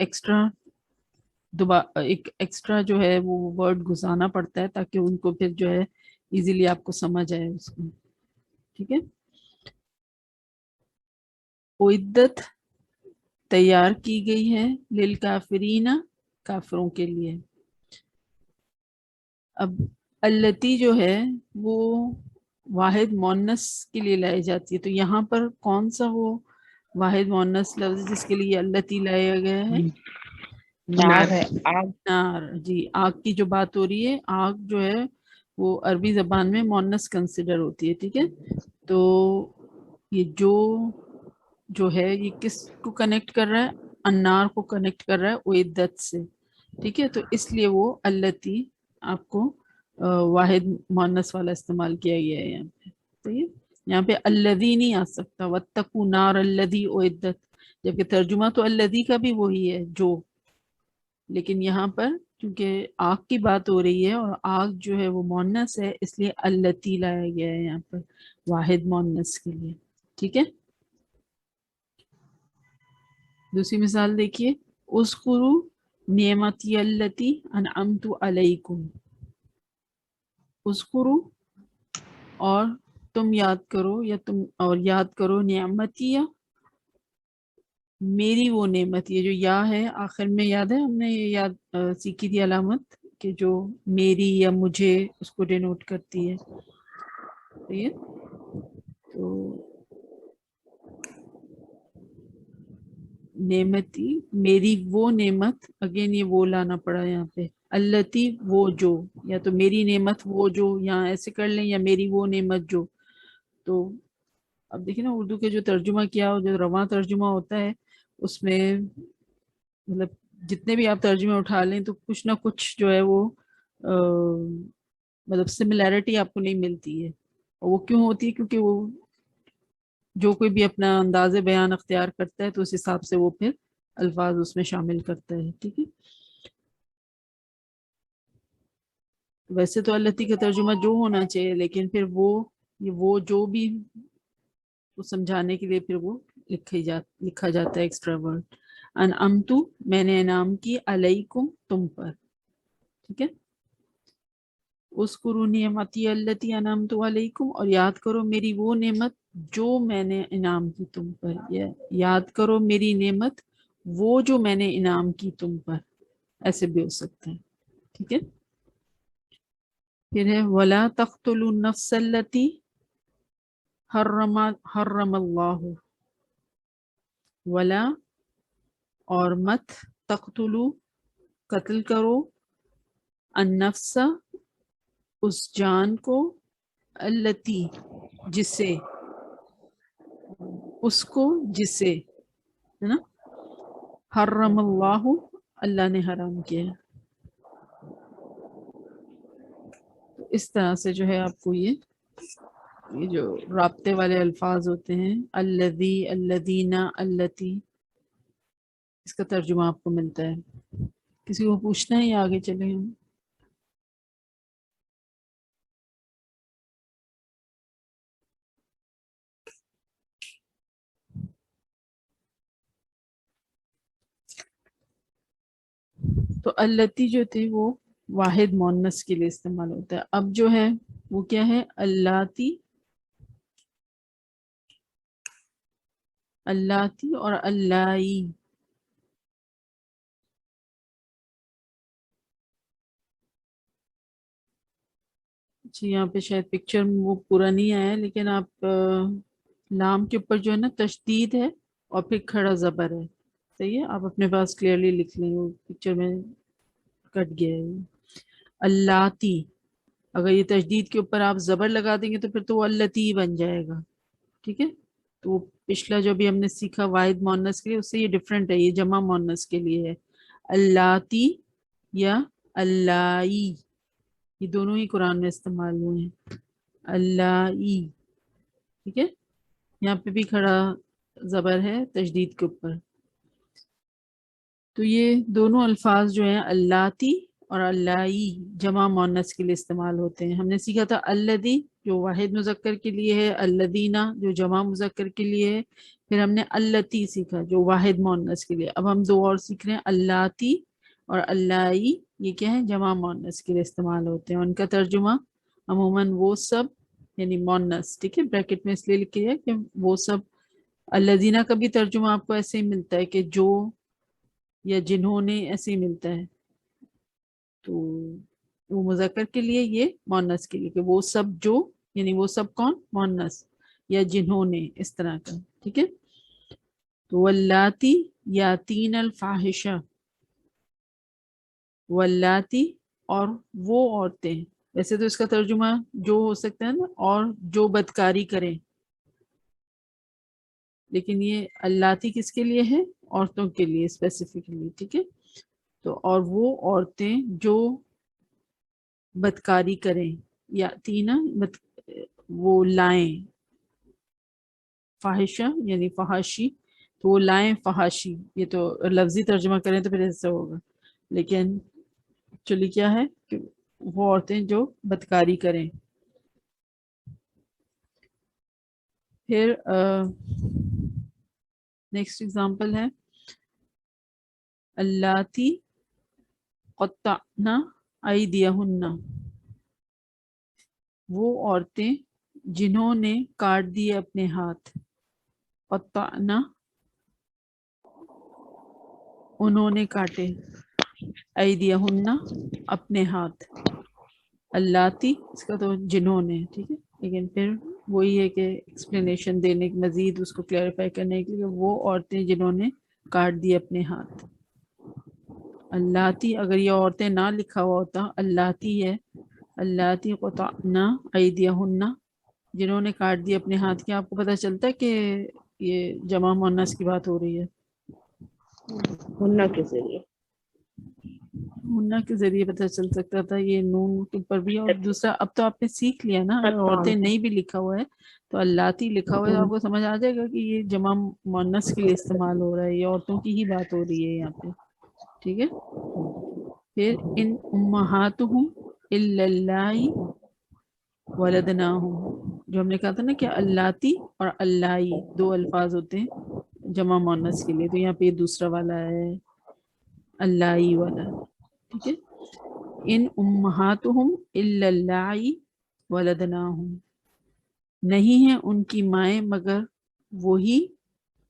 ایکسٹرا جو ہے وہ ورڈ گھسانا پڑتا ہے تاکہ ان کو پھر جو ہے ایزیلی آپ کو سمجھ آئے اس کو. ٹھیک ہے، اعدت تیار کی گئی ہے، للکافرین کافروں کے لیے. اب التی جو ہے وہ واحد مؤنث کے لیے لائی جاتی ہے، تو یہاں پر کون سا وہ واحد مؤنث لفظ جس کے لیے التی لایا گیا ہے؟ نار ہے، آگ. نار. جی، آگ کی جو بات ہو رہی ہے، آگ جو ہے وہ عربی زبان میں مؤنث کنسیڈر ہوتی ہے. ٹھیک ہے، تو یہ جو ہے یہ کس کو کنیکٹ کر رہا ہے؟ النار کو کنیکٹ کر رہا ہے اعدت سے. ٹھیک ہے، تو اس لیے وہ التی آپ کو واحد مؤنث والا استعمال کیا گیا ہے یہاں پہ. صحیح ہے، یہاں پہ الذی نہیں آ سکتا، واتقوا نار الذی اعدت، جبکہ ترجمہ تو الذی کا بھی وہی ہے جو. لیکن یہاں پر کیونکہ آگ کی بات ہو رہی ہے اور آگ جو ہے وہ مؤنث ہے، اس لیے التی لایا گیا ہے یہاں پر واحد مؤنث کے لیے. ٹھیک ہے، دوسری مثال دیکھیے. اذکروا نعمتی التی انعمت علیکم. اذکروا اور تم یاد کرو، یا تم اور یاد کرو، نعمتی میری وہ نعمت. یہ جو یا ہے آخر میں، یاد ہے ہم نے یہ یاد سیکھی تھی علامت کہ جو میری یا مجھے اس کو ڈینوٹ کرتی ہے. صحیح ہے، تو نعمتی میری وہ نعمت، اگین یہ وہ لانا پڑا یہاں پہ. التی وہ جو، یا تو میری نعمت وہ جو، یہاں ایسے کر لیں، یا میری وہ نعمت جو. تو اب دیکھیں نا اردو کے جو ترجمہ کیا، جو رواں ترجمہ ہوتا ہے اس میں مطلب جتنے بھی آپ ترجمے اٹھا لیں تو کچھ نہ کچھ جو ہے وہ مطلب سملیرٹی آپ کو نہیں ملتی ہے. اور وہ کیوں ہوتی ہے؟ کیونکہ وہ جو کوئی بھی اپنا انداز بیان اختیار کرتا ہے تو اس حساب سے وہ پھر الفاظ اس میں شامل کرتا ہے. ٹھیک ہے، ویسے تو التی کا ترجمہ جو ہونا چاہیے، لیکن پھر وہ جو بھی وہ سمجھانے کے لیے پھر وہ لکھا جاتا ہے ایکسٹرا ورڈ. انعمتو میں نے انعام کی، علیکم تم پر. ٹھیک ہے. اذکروا نعمتی التی انعمت علیکم، اور یاد کرو میری وہ نعمت جو میں نے انعام کی تم پر، یا یاد کرو میری نعمت وہ جو میں نے انعام کی تم پر، ایسے بھی ہو سکتا ہے. ٹھیک ہے. پھر ہے ولا تقتلوا النفس التی حرم اللہ، ولا اور مت، تقتلوا قتل کرو، النفس اس جان کو، التی جسے، اس کو جسے، ہے نا، حرم اللہ اللہ نے حرام کیا ہے. تو اس طرح سے جو ہے آپ کو یہ جو رابطے والے الفاظ ہوتے ہیں، الذی، الذین، اللتی، اس کا ترجمہ آپ کو ملتا ہے. کسی کو پوچھنا ہے یا آگے چلیں ہم؟ تو اللتی جو تھی وہ واحد مونس کے لیے استعمال ہوتا ہے. اب جو ہے وہ کیا ہے، اللاتی، اللاتی اور اللائی. جی یہاں پہ شاید پکچر میں وہ پورا نہیں آیا، لیکن آپ لام کے اوپر جو ہے نا تشدید ہے اور پھر کھڑا زبر ہے. صحیح ہے، آپ اپنے پاس کلیئرلی لکھ لیں، وہ پکچر میں کٹ گیا ہے. اللاتی، اگر یہ تشدید کے اوپر آپ زبر لگا دیں گے تو پھر تو وہ التی بن جائے گا. ٹھیک ہے. تو وہ پچھلا جو بھی ہم نے سیکھا واحد مونس کے لیے، اس سے یہ ڈفرینٹ ہے، یہ جمع مونس کے لیے ہے. اللاتی یا اللائی، یہ دونوں ہی قرآن میں استعمال ہوئے ہیں. اللائی، ٹھیک ہے. یہاں پہ بھی کھڑا زبر ہے تشدید کے اوپر. تو یہ دونوں الفاظ جو ہیں اللاتی اور اللائی جمع مونس کے لیے استعمال ہوتے ہیں. ہم نے سیکھا تھا الذی جو واحد مذکر کے لیے ہے، الذین جو جمع مذکر کے لیے ہے، پھر ہم نے اللتی سیکھا جو واحد مونس کے لیے. اب ہم دو اور سیکھ رہے ہیں، اللاتی اور اللائی. یہ کیا ہے، جمع مونس کے لیے استعمال ہوتے ہیں. ان کا ترجمہ عموماً وہ سب، یعنی مونس، ٹھیک ہے، بریکٹ میں اس لیے لکھی ہے کہ وہ سب. الذین کا بھی ترجمہ آپ کو ایسے ہی ملتا ہے کہ جو یا جنہوں نے، ایسے ہی ملتا ہے. تو وہ مذکر کے لیے، یہ مونس کے لیے کہ وہ سب جو، یعنی وہ سب کون، مونس، یا جنہوں نے، اس طرح کا. ٹھیک ہے. تو واللاتی یاتین الفاحشہ، واللاتی اور وہ عورتیں، ویسے تو اس کا ترجمہ جو ہو سکتا ہے نا، اور جو بدکاری کریں، لیکن یہ اللاتی کس کے لیے ہے، عورتوں کے لیے اسپیسیفکلی. ٹھیک ہے. تو اور وہ عورتیں جو بدکاری کریں، یا تینا وہ لائیں، فاحشہ یعنی فحاشی، تو وہ لائیں فحاشی. یہ تو لفظی ترجمہ کریں تو پھر ایسا ہوگا، لیکن ایکچولی کیا ہے کہ وہ عورتیں جو بدکاری کریں. پھر نیکسٹ ایگزامپل ہے اللاتی قطعنا ایدیہن، وہ عورتیں جنہوں نے کاٹ دیے اپنے ہاتھ. قطعنا انہوں نے کاٹے، ایدیہن اپنے ہاتھ. اللاتی اس کا تو جنہوں نے. ٹھیک ہے. لیکن پھر وہی ہے کہ ایکسپلینیشن دینے کی، مزید اس کو کلیریفائی کرنے کے لیے، وہ عورتیں جنہوں نے کاٹ دیے اپنے ہاتھ. اللاتی، اگر یہ عورتیں نہ لکھا ہوا ہوتا، اللاتی ہے، اللاتی قطعنا ایدیہن جنہوں نے کاٹ دیے اپنے ہاتھ. کیا آپ کو پتہ چلتا ہے کہ یہ جمع مؤنث کی بات ہو رہی ہے؟ ہنہ کے ذریعے، ہنہ کے ذریعے پتہ چل سکتا تھا، یہ نون کے اوپر بھی. اور دوسرا اب تو آپ نے سیکھ لیا نا، اگر عورتیں نہیں بھی لکھا ہوا ہے تو اللاتی لکھا ہوا ہے، آپ کو سمجھ آ جائے گا کہ یہ جمع مؤنث کے لیے استعمال ہو رہا ہے، یہ عورتوں کی ہی بات ہو رہی ہے یہاں پہ. ٹھیک ہے. پھر ان امہاتہم الا اللائی ولدناہم، جو ہم نے کہا تھا نا کہ اللاتی اور اللائی دو الفاظ ہوتے ہیں جمع مؤنث کے لیے، تو یہاں پہ یہ دوسرا والا ہے اللائی والا. ٹھیک ہے. ان امہاتہم الا اللائی ولدناہم، نہیں ہیں ان کی مائیں مگر وہی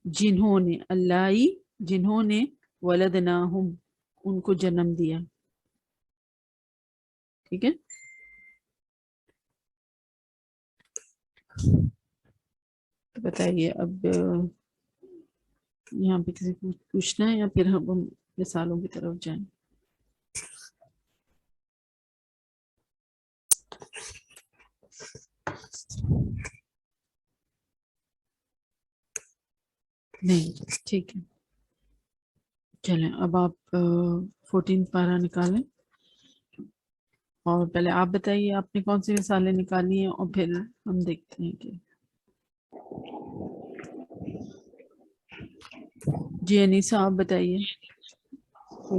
جنہوں نے، اللائی جنہوں نے، ولدناہم ان کو جنم دیا. ٹھیک ہے. تو بتائیے اب یہاں پہ کسی کو پوچھنا ہے یا پھر ہم مثالوں کی طرف جائیں؟ نہیں. ٹھیک ہے، چلیں اب آپ 14 پارہ نکالیں، اور پہلے آپ بتائیے آپ نے کون سی مثالیں نکالی ہیں اور پھر ہم دیکھتے ہیں کہ جی انیسہ آپ بتائیے. تو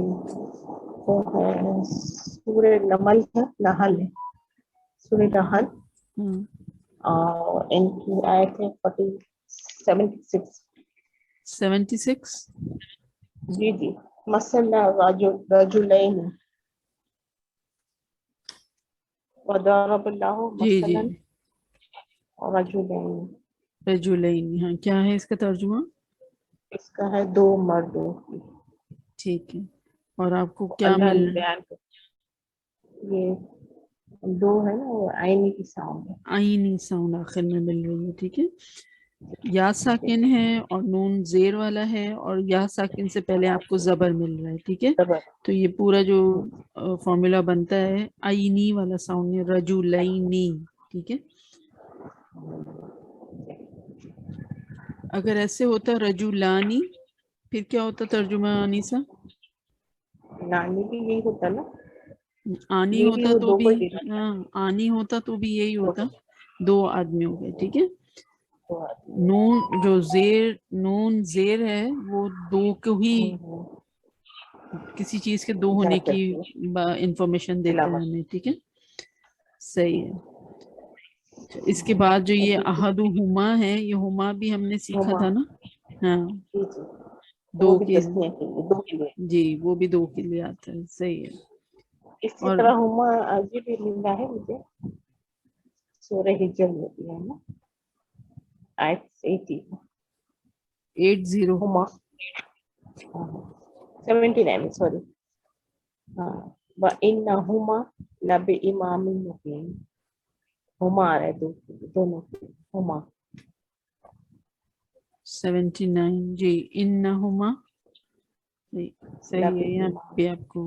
سورہ نمل ہے، نحل ہے، سورہ نحل، اور ان کی آیت ہے 76. 76. جی جی. مثلا رجلین وضرب اللہ جی جی، مثلا رجلین، رجلین، ہاں کیا ہے اس کا ترجمہ؟ اس کا ہے دو مردوں کی. ٹھیک ہے، اور آپ کو کیا اللہ مل نے بیان کر، یہ دو ہے نا، وہ آئینی کی ساؤنڈ ہے. آئینی ساؤنڈ آخر میں مل رہی ہے. ٹھیک ہے، یا ساکن ہے اور نون زیر والا ہے، اور یا ساکن سے پہلے آپ کو زبر مل رہا ہے. ٹھیک ہے، تو یہ پورا جو فارمولا بنتا ہے آئینی والا ساؤنڈ ہے، رجولینی. ٹھیک ہے، اگر ایسے ہوتا رجولانی پھر کیا ہوتا ترجمہ انیسہ؟ نانی بھی یہی ہوتا نا، آنی یہ بھی ہوتا وہ تو دو بھی، کو ہی دینا ہاں آنی ہوتا تو بھی یہی ہوتا، دو آدمیوں کے. ٹھیک ہے، نون جو نون زیر ہے وہ دو کو ہی، کسی چیز کے دو ہونے کی انفارمیشن دیتا ہے ہمیں. ٹھیک ہے، صحیح ہے. اس کے بعد جو یہ احدہما ہے، یہ ہما بھی ہم نے سیکھا تھا نا. ہاں، دو وہ بھی کے، تسنیہ کے لیے، دو کے لیے. جی وہ بھی دو کے لیے آتا ہے. صحیح ہے. اسی اور طرح ہما آگے بھی ملا ہے مجھے، سورہ ہجر میں بھی ہے نا، آیت 80 80 ہما 79 سوری. ہاں، وَإِنَّهُمَا لَبِإِمَامٍ مُبِينٍ، ہما آ رہا ہے دونوں ہما. 79 جی، انہما صحیح ہے. یہاں لَبِإِمَامٍ، پہ آپ کو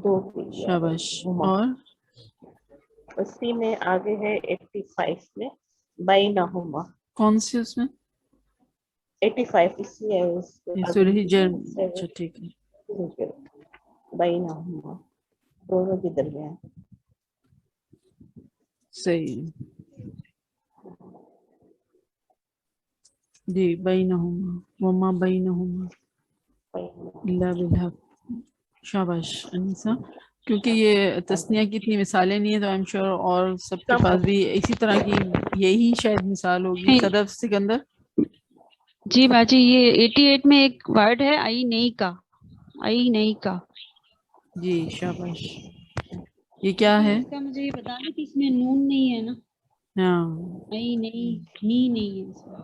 دو کے لیے آ رہی شاباش. ہے ہما. اور اسی میں آگے ہے 85 میں بَيْنَهُمَا، کون سی اس میں؟ 85 اسی ہے اس کے یہ آگے سورہ لکھی ہجر. ہے اچھا ٹھیک ہے، 7 بَيْنَهُمَا، دونوں کے درمیان. صحیح ہے. جی بینہما وما بینہما الا بالحق. شاباش انیسہ. کیونکہ یہ تسنیہ کی اتنی مثالیں نہیں ہیں تو ایم شور اور سب کے پاس بھی اسی طرح کی یہی شاید مثال ہوگی. صدف سکندر. جی باجی، یہ 88 میں ایک ورڈ ہے آئی نہیں کا، آئی نہیں کا. جی شاباش. یہ کیا ہے؟ اس کا مجھے یہ بتا دیں کہ اس میں نون نہیں ہے نا، ہاں، آئی نہیں، نی نہیں ہے اس میں.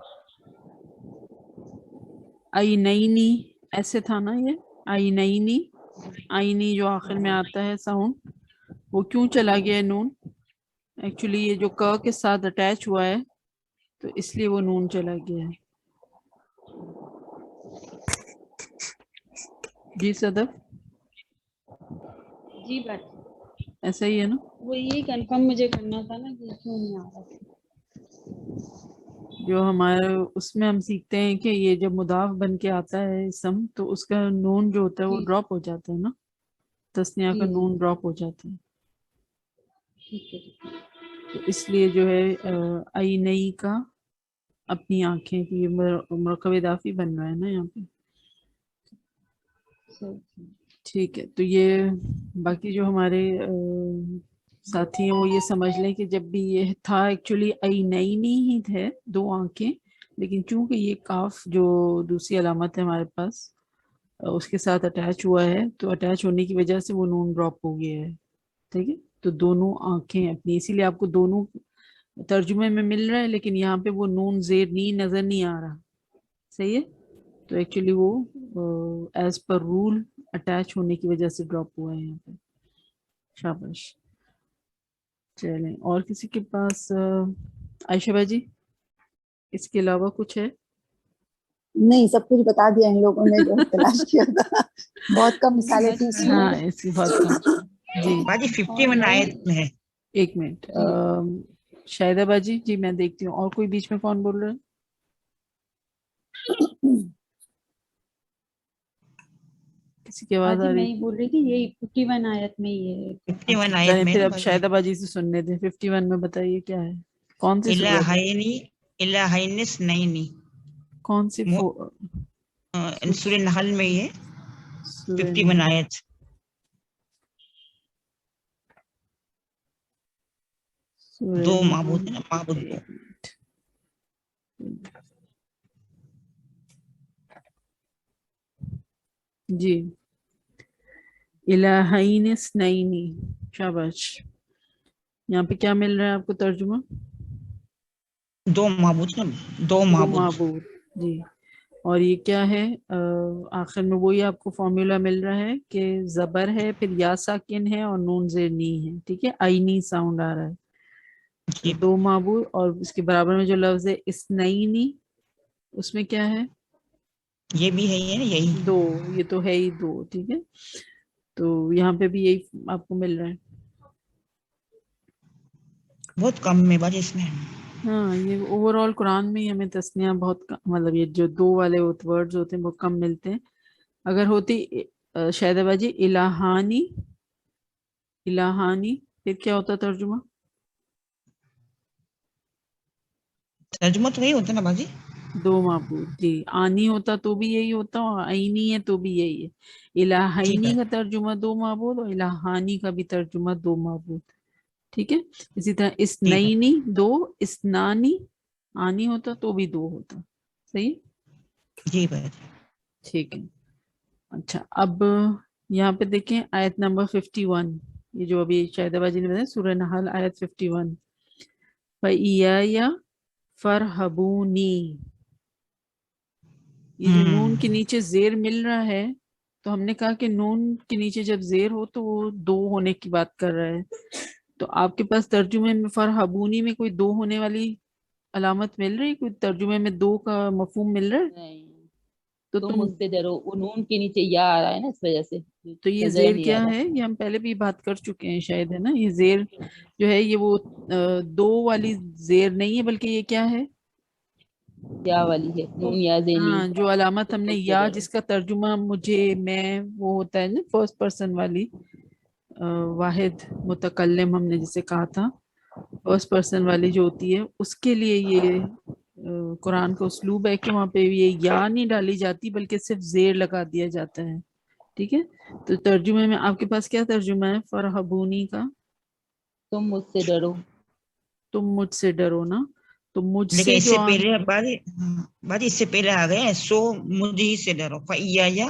آئینی ایسے تھا نا، یہ آئینی، آئینی جو آخر میں آتا ہے ساؤنڈ، وہ کیوں چلا گیا ہے نون؟ ایکچولی یہ جو ک کے ساتھ اٹیچ ہوا ہے تو اس لیے وہ نون چلا گیا ہے. جی صدف جی باجی، ایسا ہی ہے نا؟ وہ یہ کنفرم مجھے کرنا تھا نا کہ کیوں نہیں آ رہا. جو ہمارے اس میں ہم سیکھتے ہیں کہ یہ جب مضاف بن کے آتا ہے اسم تو اس کا نون جو ہوتا ہے وہ جی ڈراپ ہو جاتا ہے نا، تسنیہ کا جی جی، نون ڈراپ ہو جاتا ہے. ٹھیک ہے. تو اس لیے جو ہے آئینئی کا اپنی آنکھیں کی، یہ مرکب اضافی بن رہا ہے نا یہاں پہ. ٹھیک ہے، تو یہ باقی جو ہمارے ساتھی ہیں وہ یہ سمجھ لیں کہ جب بھی یہ تھا ایکچولی عینینی ہی تھے، دو آنکھیں، لیکن چونکہ یہ کاف جو دوسری علامت ہے ہمارے پاس اس کے ساتھ اٹیچ ہوا ہے، تو اٹیچ ہونے کی وجہ سے وہ نون ڈراپ ہو گیا ہے. ٹھیک ہے، تو دونوں آنکھیں اپنی، اسی لیے آپ کو دونوں ترجمے میں مل رہا ہے، لیکن یہاں پہ وہ نون زیر نی نظر نہیں آ رہا. صحیح ہے، تو ایکچولی وہ ایز پر رول اٹیچ ہونے کی وجہ سے ڈراپ ہوا ہے یہاں پہ. شاباش. چلیں، اور کسی کے پاس عائشہ باجی اس کے علاوہ کچھ ہے؟ نہیں، سب کچھ بتا دیا ان لوگوں نے جو تلاش کیا تھا. بہت کم مثالیں تھی اس ہاں میں. اس کی بات کم. جی باجی 51 آیت میں ہے. ایک منٹ، شاہدہ باجی جی میں دیکھتی ہوں. اور کوئی بیچ میں کون بول رہا ہے؟ کسی کی آواز باجی آ میں رہی؟ ہی بول رہی تھی، یہی 51 آیت میں یہ ہے. 51 اچھا آیت چلیں میں پھر نا اب باجی. شاہدہ باجی سے سننے دیں. 51 میں بتائیے کیا ہے، کون سی صورت ہے، الہین اثنین. کون سی سورہ نحل میں یہ سورہ 51 آیت. سورہ دو نحل. معبود ہے نا، معبود دو. ایک منٹ. جی، الہین اثنین. شاباش. یہاں پہ کیا مل رہا ہے آپ کو ترجمہ؟ دو معبود نا، دو دو معبود. معبود. جی، اور یہ کیا ہے؟ آخر میں وہی آپ کو فارمولا مل رہا ہے کہ زبر ہے، پھر یا ساکن ہے اور نون زیر نی ہے. ٹھیک ہے، آئینی ساؤنڈ آ رہا ہے. تو جی. دو معبود، اور اس کے برابر میں جو لفظ ہے اثنینی، اس میں کیا ہے؟ یہ بھی ہے، یہ نا یہی. دو. یہ تو ہے ہی دو. ٹھیک ہے، تو یہاں پہ بھی یہی آپ کو مل رہا ہے. بہت کم میں باجی اس میں. ہاں، یہ اوور آل قرآن میں ہی ہمیں تسنیہ بہت مطلب یہ جو دو والے ورڈز ہوتے ہیں وہ کم ملتے ہیں. اگر ہوتی شاہدہ باجی الہانی، الہانی، پھر کیا ہوتا ترجمہ؟ ترجمہ تو وہی ہوتا ہے نا باجی. دو معبود. جی، آنی ہوتا تو بھی یہی ہوتا، اور عینی ہے تو بھی یہی ہے. ٹھیک الہینی ہے. کا ترجمہ دو معبود، اور الہانی کا بھی ترجمہ دو معبود. ٹھیک ہے، اسی طرح ٹھیک ہے. اثنینی دو، اثنانی آنی ہوتا تو بھی دو ہوتا. صحیح. جی باجی. ٹھیک ہے. اچھا، اب یہاں پہ دیکھیں آیت نمبر 51، یہ جو ابھی شاہدہ باجی نے بتایا سورہ نحل آیت 51. فَإِيَّايَ فَارْهَبُونِي. یہ جو نون کے نیچے زیر مل رہا ہے، تو ہم نے کہا کہ نون کے نیچے جب زیر ہو تو وہ دو ہونے کی بات کر رہا ہے. تو آپ کے پاس ترجمے میں فرحبونی میں کوئی دو ہونے والی علامت مل رہی؟ کوئی ترجمے میں دو کا مفہوم مل رہا ہے؟ نہیں، تو تم تم، مجھ سے ڈرو. وہ نون کے نیچے یا آ رہا ہے نا، اس وجہ سے تو یہ نظر زیر نہیں آ کیا رہا. ہے؟ یہ ہم پہلے بھی بات کر چکے ہیں شاید، ہے نا. یہ زیر جو ہے یہ وہ دو والی زیر نہیں ہے، بلکہ یہ کیا ہے؟ یا والی ہے، نون یا زینی. ہاں، جو علامت تم ہم نے مجھ سے یا، ڈرو. جس کا ترجمہ مجھے، میں، وہ ہوتا ہے نا فرسٹ پرسن والی واحد متکلم ہم نے جسے کہا تھا، فرسٹ پرسن والی جو ہوتی ہے، اس کے لیے یہ قرآن کا اسلوب ہے کہ وہاں پہ یہ یا نہیں ڈالی جاتی بلکہ صرف زیر لگا دیا جاتا ہے. ٹھیک ہے، تو ترجمے میں آپ کے پاس کیا ترجمہ ہے فرحبونی کا؟ تم مجھ سے ڈرو. تم مجھ سے ڈرو نا. تو مجھ لیکن سے اس جو سے پہلے باجی اس سے پہلے آ گئے سو مجھ ہی سے ڈرو. فَإِيَّايَ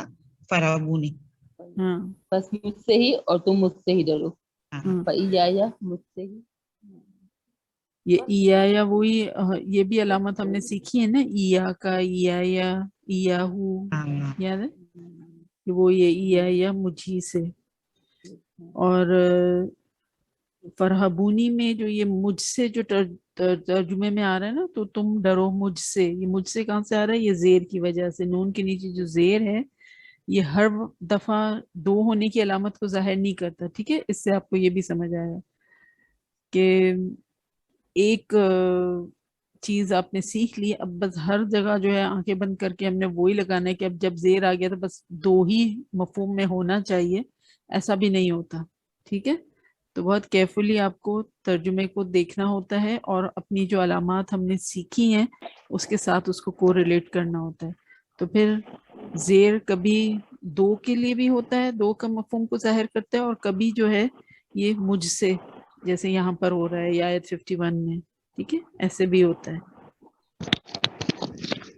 فَارْهَبُونِي. ہاں بس مجھ سے ہی، اور تم مجھ سے ہی ڈرو. ہاں، فَإِيَّايَ مجھ سے ہی. یہ ایا وہی یہ بھی علامت ہم نے سیکھی ہے نا، ایا کا، ایا، ایاہو، یاد ہے کہ وہ یہ ایا مجھی سے. اور فرحبونی میں جو یہ مجھ سے جو ترجمے میں آ رہا ہے نا، تو تم ڈرو مجھ سے، یہ مجھ سے کہاں سے آ رہا ہے؟ یہ زیر کی وجہ سے. نون کے نیچے جو زیر ہے یہ ہر دفعہ دو ہونے کی علامت کو ظاہر نہیں کرتا. ٹھیک ہے، اس سے آپ کو یہ بھی سمجھ آیا کہ ایک چیز آپ نے سیکھ لی، اب بس ہر جگہ جو ہے آنکھیں بند کر کے ہم نے وہی لگانا ہے کہ اب جب زیر آ گیا تو بس دو ہی مفہوم میں ہونا چاہیے، ایسا بھی نہیں ہوتا. ٹھیک ہے، تو بہت کیئرفلی آپ کو ترجمے کو دیکھنا ہوتا ہے، اور اپنی جو علامات ہم نے سیکھی ہیں اس کے ساتھ اس کو کوریلیٹ کرنا ہوتا ہے. تو پھر زیر کبھی دو کے لیے بھی ہوتا ہے، دو کا مفہوم کو ظاہر کرتا ہے، اور کبھی جو ہے یہ مجھ سے، جیسے یہاں پر ہو رہا ہے یا آیت 51 میں. ٹھیک ہے، ایسے بھی ہوتا ہے.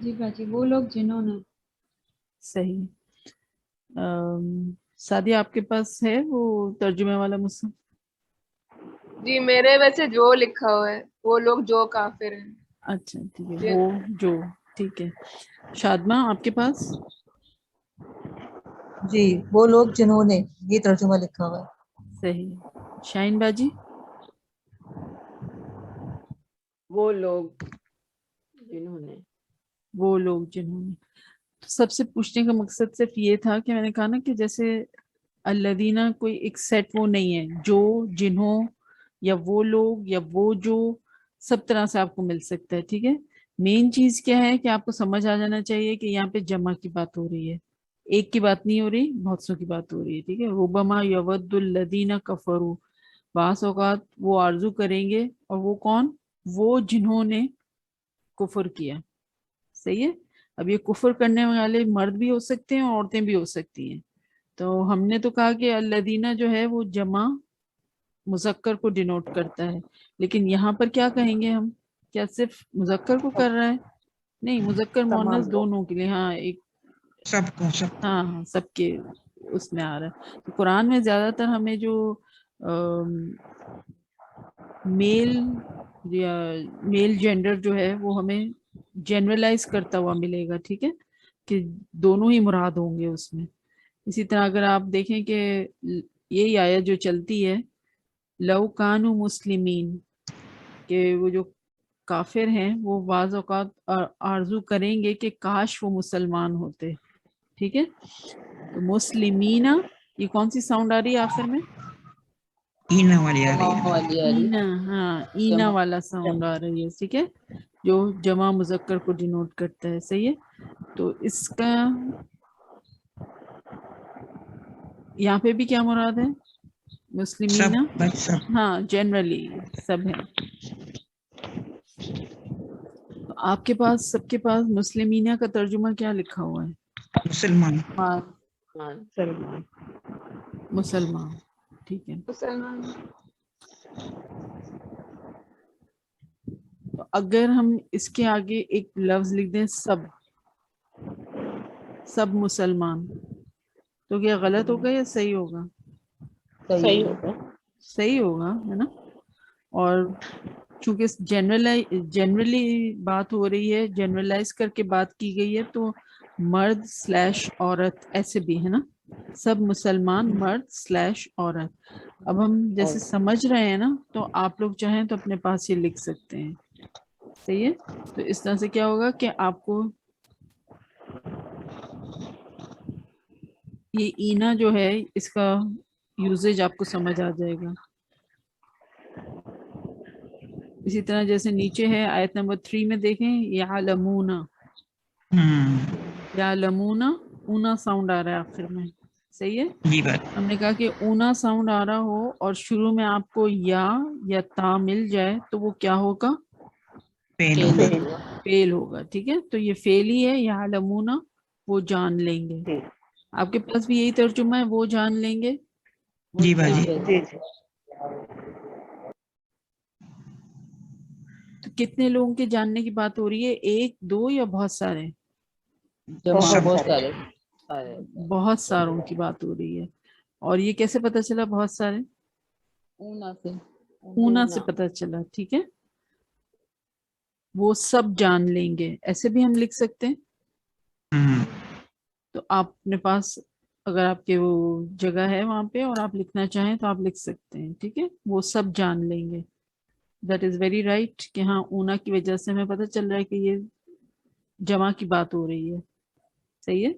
جی باجی وہ لوگ جنہوں نے. صحیح. سعدیہ آپ کے پاس ہے وہ ترجمے والا مصحف؟ جی میرے ویسے جو لکھا ہوا ہے وہ لوگ جو کافر ہیں. اچھا ٹھیک ہے، وہ جو، ٹھیک ہے. شادمہ آپ کے پاس؟ جی وہ لوگ جنہوں نے، یہ ترجمہ لکھا ہوا ہے. صحیح. شاہین باجی؟ وہ لوگ جنہوں نے. وہ لوگ جنہوں نے. تو سب سے پوچھنے کا مقصد صرف یہ تھا کہ میں نے کہا نا کہ جیسے الذین کوئی ایک سیٹ وہ نہیں ہے، جو، جنہوں، یا وہ لوگ، یا وہ جو، سب طرح سے آپ کو مل سکتا ہے. ٹھیک ہے. مین چیز کیا ہے کہ آپ کو سمجھ آ جانا چاہیے کہ یہاں پہ جمع کی بات ہو رہی ہے، ایک کی بات نہیں ہو رہی، بہت سو کی بات ہو رہی ہے. ٹھیک ہے. ربما یود الذین کفروا، بعض اوقات وہ آرزو کریں گے، اور وہ کون؟ وہ جنہوں نے کفر کیا. صحیح ہے. اب یہ کفر کرنے والے مرد بھی ہو سکتے ہیں اور عورتیں بھی ہو سکتی ہیں. تو ہم نے تو کہا کہ الذین جو ہے وہ جمع مذکر کو ڈینوٹ کرتا ہے، لیکن یہاں پر کیا کہیں گے ہم؟ کیا صرف مذکر کو کر رہا ہے؟ نہیں، مذکر مؤنث دونوں کے لیے. ہاں، ایک، سب کو، سب ہاں ہاں سب کے اس میں آ رہا ہے. تو قرآن میں زیادہ تر ہمیں جو میل یا میل جینڈر جو ہے وہ ہمیں جنرلائز کرتا ہوا ملے گا. ٹھیک ہے، کہ دونوں ہی مراد ہوں گے اس میں. اسی طرح اگر آپ دیکھیں کہ یہی آیت جو چلتی ہے، لو کانوا مسلمین، کہ وہ جو کافر ہیں وہ بعض اوقات آرزو کریں گے کہ کاش وہ مسلمان ہوتے. ٹھیک ہے. تو مسلمین، یہ کون سی ساؤنڈ آ رہی ہے آخر میں؟ اینا والی آ رہی ہے. والی آ رہی. اینا، ہاں اینا والا ساؤنڈ آ رہی ہے. ٹھیک ہے، جو جمع مذکر کو ڈینوٹ کرتا ہے. صحیح ہے. تو اس کا یہاں پہ بھی کیا مراد ہے؟ مسلمین. سب، بس سب. ہاں جنرلی سب ہے. تو آپ کے پاس، سب کے پاس مسلمینہ کا ترجمہ کیا لکھا ہوا ہے؟ مسلمان. سلمان. مسلمان. ٹھیک ہے. مسلمان. تو اگر ہم اس کے آگے ایک لفظ لکھ دیں، سب مسلمان، تو کیا غلط ہوگا یا صحیح ہوگا؟ صحیح ہوگا. صحیح ہوگا، ہے نا. اور چونکہ جنرلی بات ہو رہی ہے، جنرلائز کر کے بات کی گئی ہے، تو مرد / عورت ایسے بھی ہے نا، سب مسلمان مرد / عورت. اب ہم جیسے سمجھ رہے ہیں نا، تو آپ لوگ چاہیں تو اپنے پاس یہ لکھ سکتے ہیں. صحیح ہے. تو اس طرح سے کیا ہوگا کہ آپ کو یہ اینا جو ہے اس کا یوزیج آپ کو سمجھ آ جائے گا. اسی طرح جیسے نیچے ہے آیت نمبر 3 میں دیکھیں، یعلمون، یعلمون، اونا ساؤنڈ آ رہا ہے آخر میں. صحیح ہے. جی بات. ہم نے کہا کہ اونا ساؤنڈ آ رہا ہو اور شروع میں آپ کو یا تا مل جائے تو وہ کیا ہوگا؟ فعل ہوگا. ٹھیک ہے. تو یہ فعل ہی ہے، یعلمون، وہ جان لیں گے. آپ کے پاس بھی یہی ترجمہ ہے، وہ جان لیں گے. جی باجی. جی جی. تو کتنے لوگوں کے جاننے کی بات ہو رہی ہے؟ ایک، دو، یا بہت سارے؟ بہت سارے. بہت ساروں کی بات ہو رہی ہے. اور یہ کیسے پتہ چلا بہت سارے؟ اونا سے پتہ چلا. ٹھیک ہے. وہ سب جان لیں گے، ایسے بھی ہم لکھ سکتے ہیں. تو آپ اپنے پاس اگر آپ کے وہ جگہ ہے وہاں پہ اور آپ لکھنا چاہیں تو آپ لکھ سکتے ہیں. ٹھیک ہے. وہ سب جان لیں گے. دیٹ از ویری رائٹ کہ ہاں اونا کی وجہ سے ہمیں پتہ چل رہا ہے کہ یہ جمع کی بات ہو رہی ہے. صحیح ہے.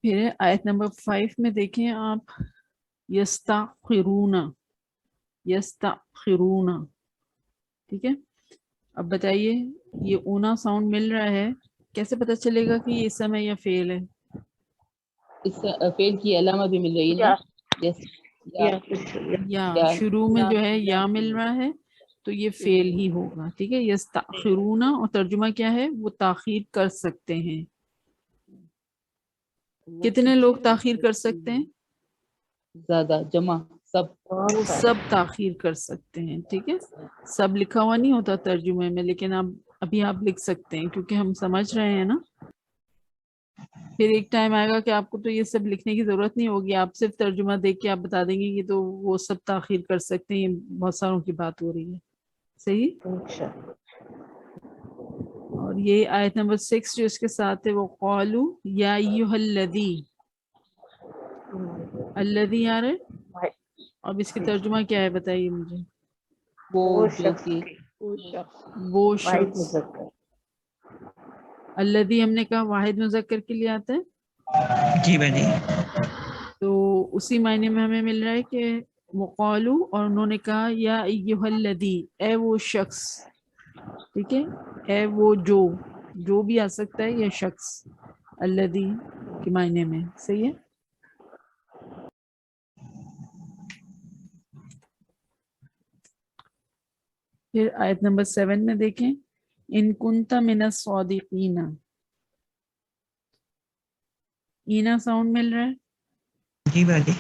پھر آیت نمبر 5 میں دیکھیں آپ، یستغفرون، یستغفرون. ٹھیک ہے. اب بتائیے، یہ اونا ساؤنڈ مل رہا ہے، کیسے پتہ چلے گا کہ یہ اسم ہے یا فعل ہے؟ اس فعل کی علامت بھی مل رہی ہے یا شروع میں جو ہے یا مل رہا ہے تو یہ فعل ہی ہوگا. ٹھیک ہے. یستغفرون، اور ترجمہ کیا ہے؟ وہ تاخیر کر سکتے ہیں. کتنے لوگ تاخیر کر سکتے ہیں؟ زیادہ، جمع سب وہ سب تاخیر کر سکتے ہیں. ٹھیک ہے, سب لکھا ہوا نہیں ہوتا ترجمے میں, لیکن ابھی آپ لکھ سکتے ہیں کیونکہ ہم سمجھ رہے ہیں نا. پھر ایک ٹائم آئے گا کہ آپ کو تو یہ سب لکھنے کی ضرورت نہیں ہوگی, آپ صرف ترجمہ دیکھ کے آپ بتا دیں گے کہ تو وہ سب تاخیر کر سکتے ہیں. یہ بہت ساروں کی بات ہو رہی ہے. صحیح. اور یہ آیت نمبر 6 جو اس کے ساتھ ہے وہ قالو یا ایھا الذی, الذی آ رہا ہے. اب اس کی ترجمہ کیا ہے بتائیے مجھے. وہ جو کہ وہ شخص. الذی ہم نے کہا واحد مذکر کے لیے آتا ہے, جی باجی. تو اسی معنی میں ہمیں مل رہا ہے کہ وقالو, اور انہوں نے کہا یا ایھا الذی, اے وہ شخص. ٹھیک ہے, اے وہ جو بھی آ سکتا ہے یہ شخص الذی کے معنی میں. صحیح ہے. پھر آیت نمبر 7 میں دیکھیں, ان کنت من الصادقین. اینا ساؤنڈ مل رہا ہے, جی باجی.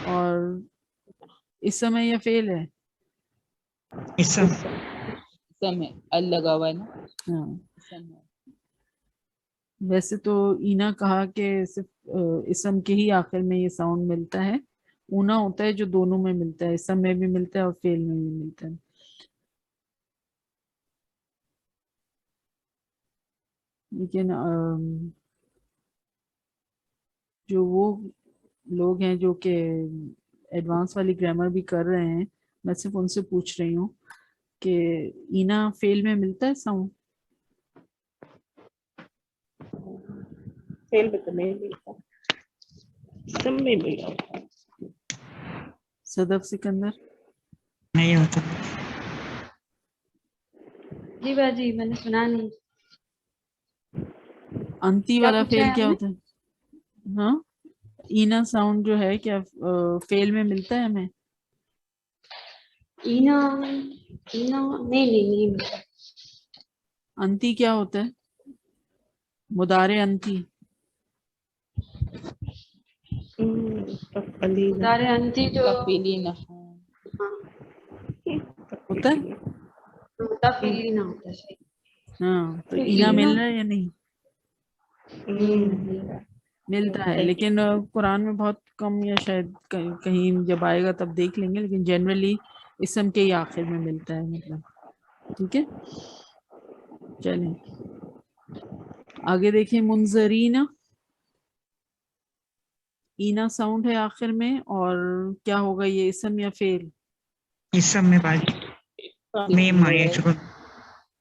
اور اس سمے یہ فعل ہے. اسم. سم ہے, ال لگا ہوا ہے نا. ہاں, سم ہے. ویسے تو اینا کہا کہ صرف اسم کے ہی آخر میں یہ ساؤنڈ ملتا ہے. اونا ہوتا ہے جو دونوں میں ملتا ہے, اسم میں بھی ملتا ہے اور فعل میں بھی ملتا ہے. لیکن جو وہ لوگ ہیں جو کہ ایڈوانس والی گرامر بھی کر رہے ہیں, میں صرف ان سے پوچھ رہی ہوں کہ اینا فعل میں ملتا ہے ساؤنڈ. فیل میں تو نہیں ملتا, سب میں ملتا. صدف سکندر. نہیں ہوتا. جی باجی میں نے سنا نہیں. انتی کیا والا پوچھا فعل ہے کیا ہم نے؟ ہوتا ہے؟ ہاں, اینا ساؤنڈ جو ہے کیا فعل میں ملتا ہے ہمیں؟ اینا نہیں ملا. انتی کیا ہوتا ہے؟ مضارع انتی. مضارع انتی جو تفعیلین. ہوتا ہے. تفعیلی نہ ہوتا ہے. ہاں, تو تو اینا اینا مل رہا ہے یا نہیں؟ ملتا ہے, لیکن قرآن میں بہت کم, یا شاید کہیں جب آئے گا تب دیکھ لیں گے, لیکن جنرلی اسم کے ہی آخر میں ملتا ہے مطلب. ٹھیک ہے, چلیں آگے دیکھیں. منظرین, اینا ساؤنڈ ہے آخر میں, اور کیا ہوگا یہ اسم یا فعل؟ اسم میں باجی. میم آ رہی ہے شروع.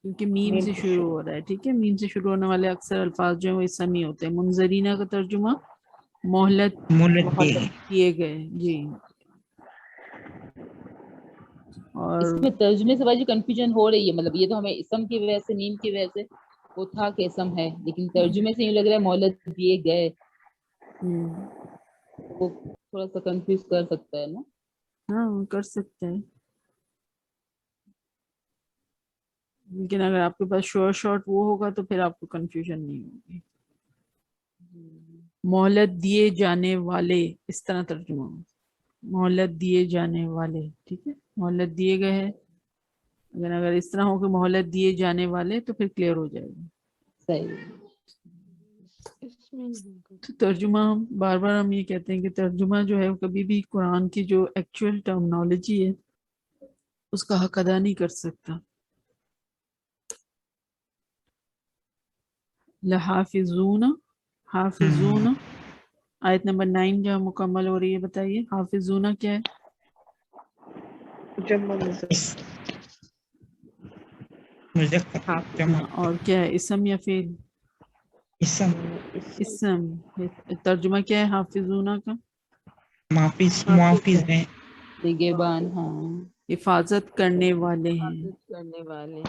کیونکہ میم سے شروع ہو رہا ہے. ٹھیک ہے, میم سے شروع ہونے والے اکثر الفاظ جو ہیں وہ اسم ہی ہوتے ہیں. منظرینہ کا ترجمہ مہلت مولد دی. کیے گئے. جی, اور اس میں ترجمے سے باجی کنفیوژن ہو رہی ہے, مطلب یہ تو ہمیں اسم کی وجہ سے, نیم کی وجہ سے وہ تھا کہ اسم ہے, لیکن ترجمے سے یوں لگ رہا ہے مہلت دیے گئے. وہ تھوڑا سا کنفیوز کر سکتا ہے نا. ہاں کر سکتے ہیں, لیکن اگر آپ کے پاس شارٹ وہ ہوگا تو پھر آپ کو کنفیوژن نہیں ہوگی. مہلت دیے جانے والے, اس طرح ترجمہ ہو, مہلت دیے جانے والے. ٹھیک ہے, مہلت دیے گئے ہیں, اگر اس طرح ہو کہ مہلت دیے جانے والے تو پھر کلیئر ہو جائے گا. صحیح. تو ترجمہ, بار بار ہم یہ کہتے ہیں کہ ترجمہ جو ہے کبھی بھی قرآن کی جو ایکچوئل ٹرمنالوجی ہے اس کا حق ادا نہیں کر سکتا. لحافظون, حافظون, آیت نمبر 9 جو مکمل ہو رہی ہے, بتائیے حافظون کیا ہے؟ اور کیا ہے, اسم یا فعل؟ اسم. اسم. ترجمہ کیا ہے حافظون کا؟ محافظ ہیں. نگہبان. ہاں, حفاظت کرنے والے ہیں. کرنے والے.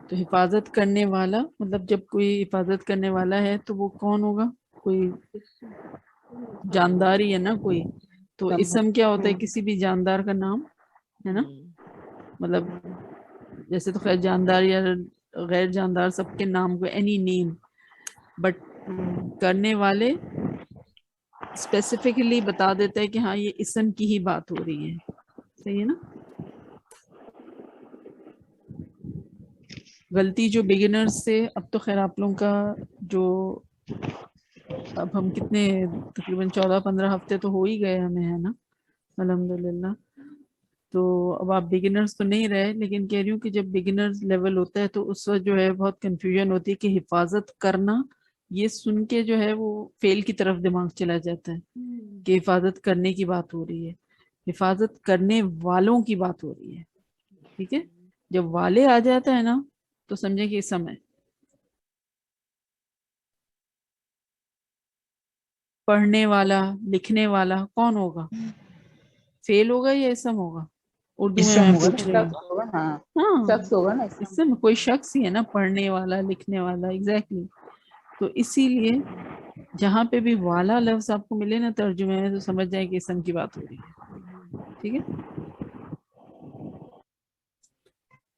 تو حفاظت کرنے والا مطلب جب کوئی حفاظت کرنے والا ہے تو وہ کون ہوگا؟ کوئی جاندار ہی ہے نا کوئی. تو اسم کیا ہوتا ہے؟ کسی بھی جاندار کا نام ہے نا, مطلب جیسے تو خیر جاندار یا غیر جاندار سب کے نام کو اینی نیم, بٹ کرنے والے اسپیسیفکلی بتا دیتا ہے کہ ہاں یہ اسم کی ہی بات ہو رہی ہے. صحیح ہے نا. غلطی جو بگنرز سے، اب تو خیر آپ لوگوں کا جو اب ہم کتنے تقریباً 14-15 ہفتے تو ہو ہی گئے ہمیں، ہے نا الحمدللہ. تو اب آپ بگنرز تو نہیں رہے، لیکن کہہ رہی ہوں کہ جب بگنرز لیول ہوتا ہے تو اس وقت جو ہے بہت کنفیوژن ہوتی ہے کہ حفاظت کرنا، یہ سن کے جو ہے وہ فیل کی طرف دماغ چلا جاتا ہے کہ حفاظت کرنے کی بات ہو رہی ہے. حفاظت کرنے والوں کی بات ہو رہی ہے. ٹھیک ہے. جب والے آ جاتا ہے نا تو سمجھیں کہ اسم ہے. پڑھنے والا، لکھنے والا کون ہوگا؟ فیل ہوگا یا اسم ہوگا؟ اردو میں میں پوچھ رہی ہوں. شخص ہوگا نا، ہاں شخص ہوگا نا اس سے کوئی شخص ہی ہے نا، پڑھنے والا لکھنے والا. ایگزیکٹلی. تو اسی لیے جہاں پہ بھی والا لفظ آپ کو ملے نا ترجمے میں تو سمجھ جائیں کہ اسم کی بات ہو رہی ہے. ٹھیک ہے.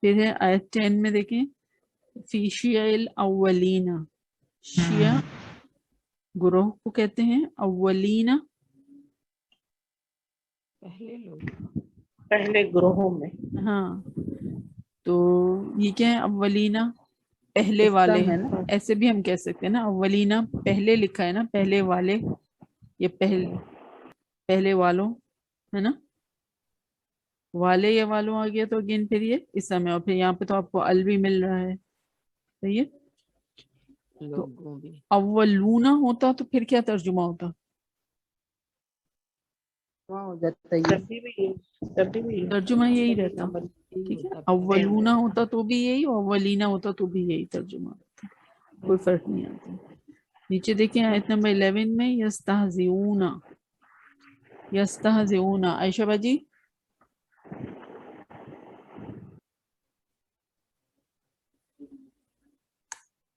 پھر ہے آیت 10 میں دیکھیں، فی شیع الاولین. شیعہ گروہ کو کہتے ہیں، اولین پہلے لوگ پہلے گروہوں میں. ہاں. تو یہ کیا ہے؟ اولینا پہلے والے. اسم ہے نا. ایسے بھی ہم کہہ سکتے ہیں نا، اولینا پہلے لکھا ہے نا، پہلے والے یا پہلے والوں، ہے نا. والے یا والوں آ گیا تو اگین پھر یہ اسم ہے. اور پھر یہاں پہ تو آپ کو ال بھی مل رہا ہے. صحیح ہے. تو لوگوں بھی. اولونا ہوتا تو پھر کیا ترجمہ ہوتا؟ وہاں ہو جاتا ہے یہ. تبھی بھی ترجمہ یہی رہتا. ٹھیک ہے. اولونا ہوتا تو بھی یہی، اور اولینا ہوتا تو بھی یہی ترجمہ ہوتا. کوئی فرق نہیں آتا. نیچے دیکھیں آیت نمبر 11 میں، یستہزئون. یستہزئون. عائشہ باجی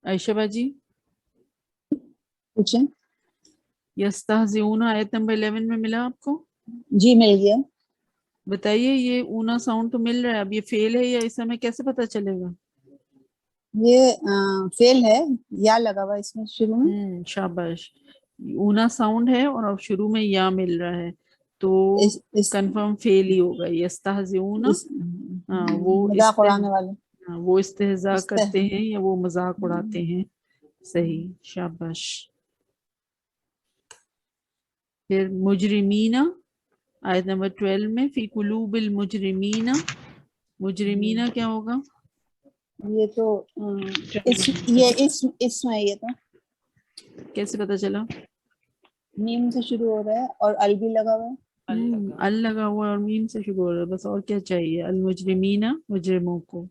عائشہ باجی پوچھیں. یستہزئون آیت نمبر 11 میں ملا آپ کو؟ جی مل گیا. بتائیے یہ اونا ساؤنڈ تو مل رہا ہے، اب یہ فیل ہے یا اس میں کیسے پتا چلے گا؟ یہ فیل ہے، یا لگا ہوا اس میں شروع میں. شاباش. اونا ساؤنڈ ہے اور اب شروع میں یا مل رہا ہے تو کنفرم فیل ہی ہوگا. یستہزئون وہ مذاق اڑانے والے. وہ استہزاء کرتے ہیں یا وہ مذاق اڑاتے ہیں. صحیح. شاباش. پھر مجرمین آیت نمبر 12 میں، فی قلوب المجرمین. مجرمین کیا ہوگا؟ یہ تو اسم ہے. یہ تو کیسے پتا چلا؟ میم سے شروع ہو رہا ہے اور ال بھی لگا ہوا ہے. ال لگا ہوا ہے اور میم سے شروع ہو رہا ہے. بس اور کیا چاہیے؟ المجرمین مجرموں کو.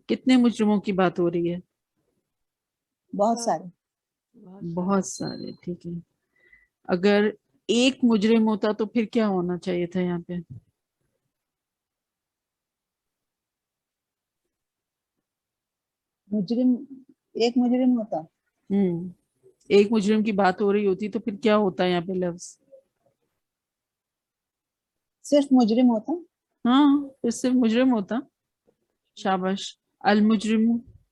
کتنے مجرموں کی بات ہو رہی ہے؟ بہت سارے. بہت سارے. ٹھیک ہے. اگر ایک مجرم ہوتا تو پھر کیا ہونا چاہیے تھا یہاں پہ؟ مجرم ایک مجرم ہوتا. ایک مجرم کی بات ہو رہی ہوتی تو پھر کیا ہوتا ہے یہاں پہ لفظ؟ صرف مجرم ہوتا. ہاں پھر صرف مجرم ہوتا. شاباش. المجرم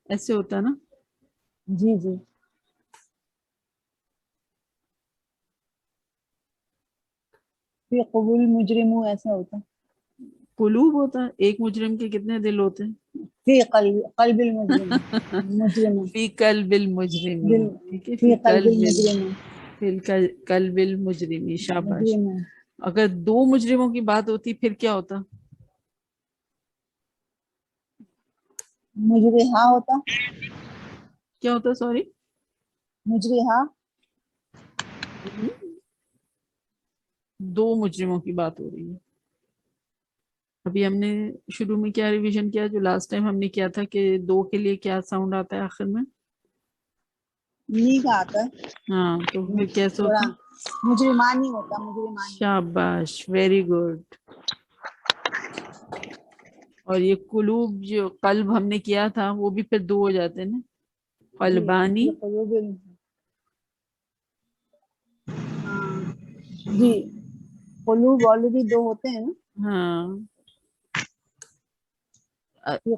ایسے ہوتا نا. جی جی. فی قبول مجرم ایسا ہوتا. قلوب ہوتا. ایک مجرم کے کتنے دل ہوتے ہیں؟ فی قلب المجرم. مجرم. فی قلب المجرم. ٹھیک ہے. فی قلب المجرم. فی قلب المجرم. شاباش. مجرم. اگر دو مجرموں کی بات ہوتی پھر کیا ہوتا؟ مجرحہ ہوتا. کیا ہوتا؟ سوری. مجرحہ. دو مجرموں کی بات ہو رہی ہے. ابھی ہم نے شروع میں کیا ریویژن کیا جو لاسٹ ٹائم ہم نے کیا تھا کہ دو کے لیے کیا ساؤنڈ آتا ہے آخر میں؟ نی کا آتا ہے. ہاں تو پھر کیسے ہوتا؟ مجرمانی ہوتا. مجرمانی. شاباش. Very good. اور یہ قلوب جو قلب ہم نے کیا تھا وہ بھی پھر دو ہو جاتے ہیں نا. قلبانی. جی قلوب آلریڈی دو ہوتے ہیں نا. ہاں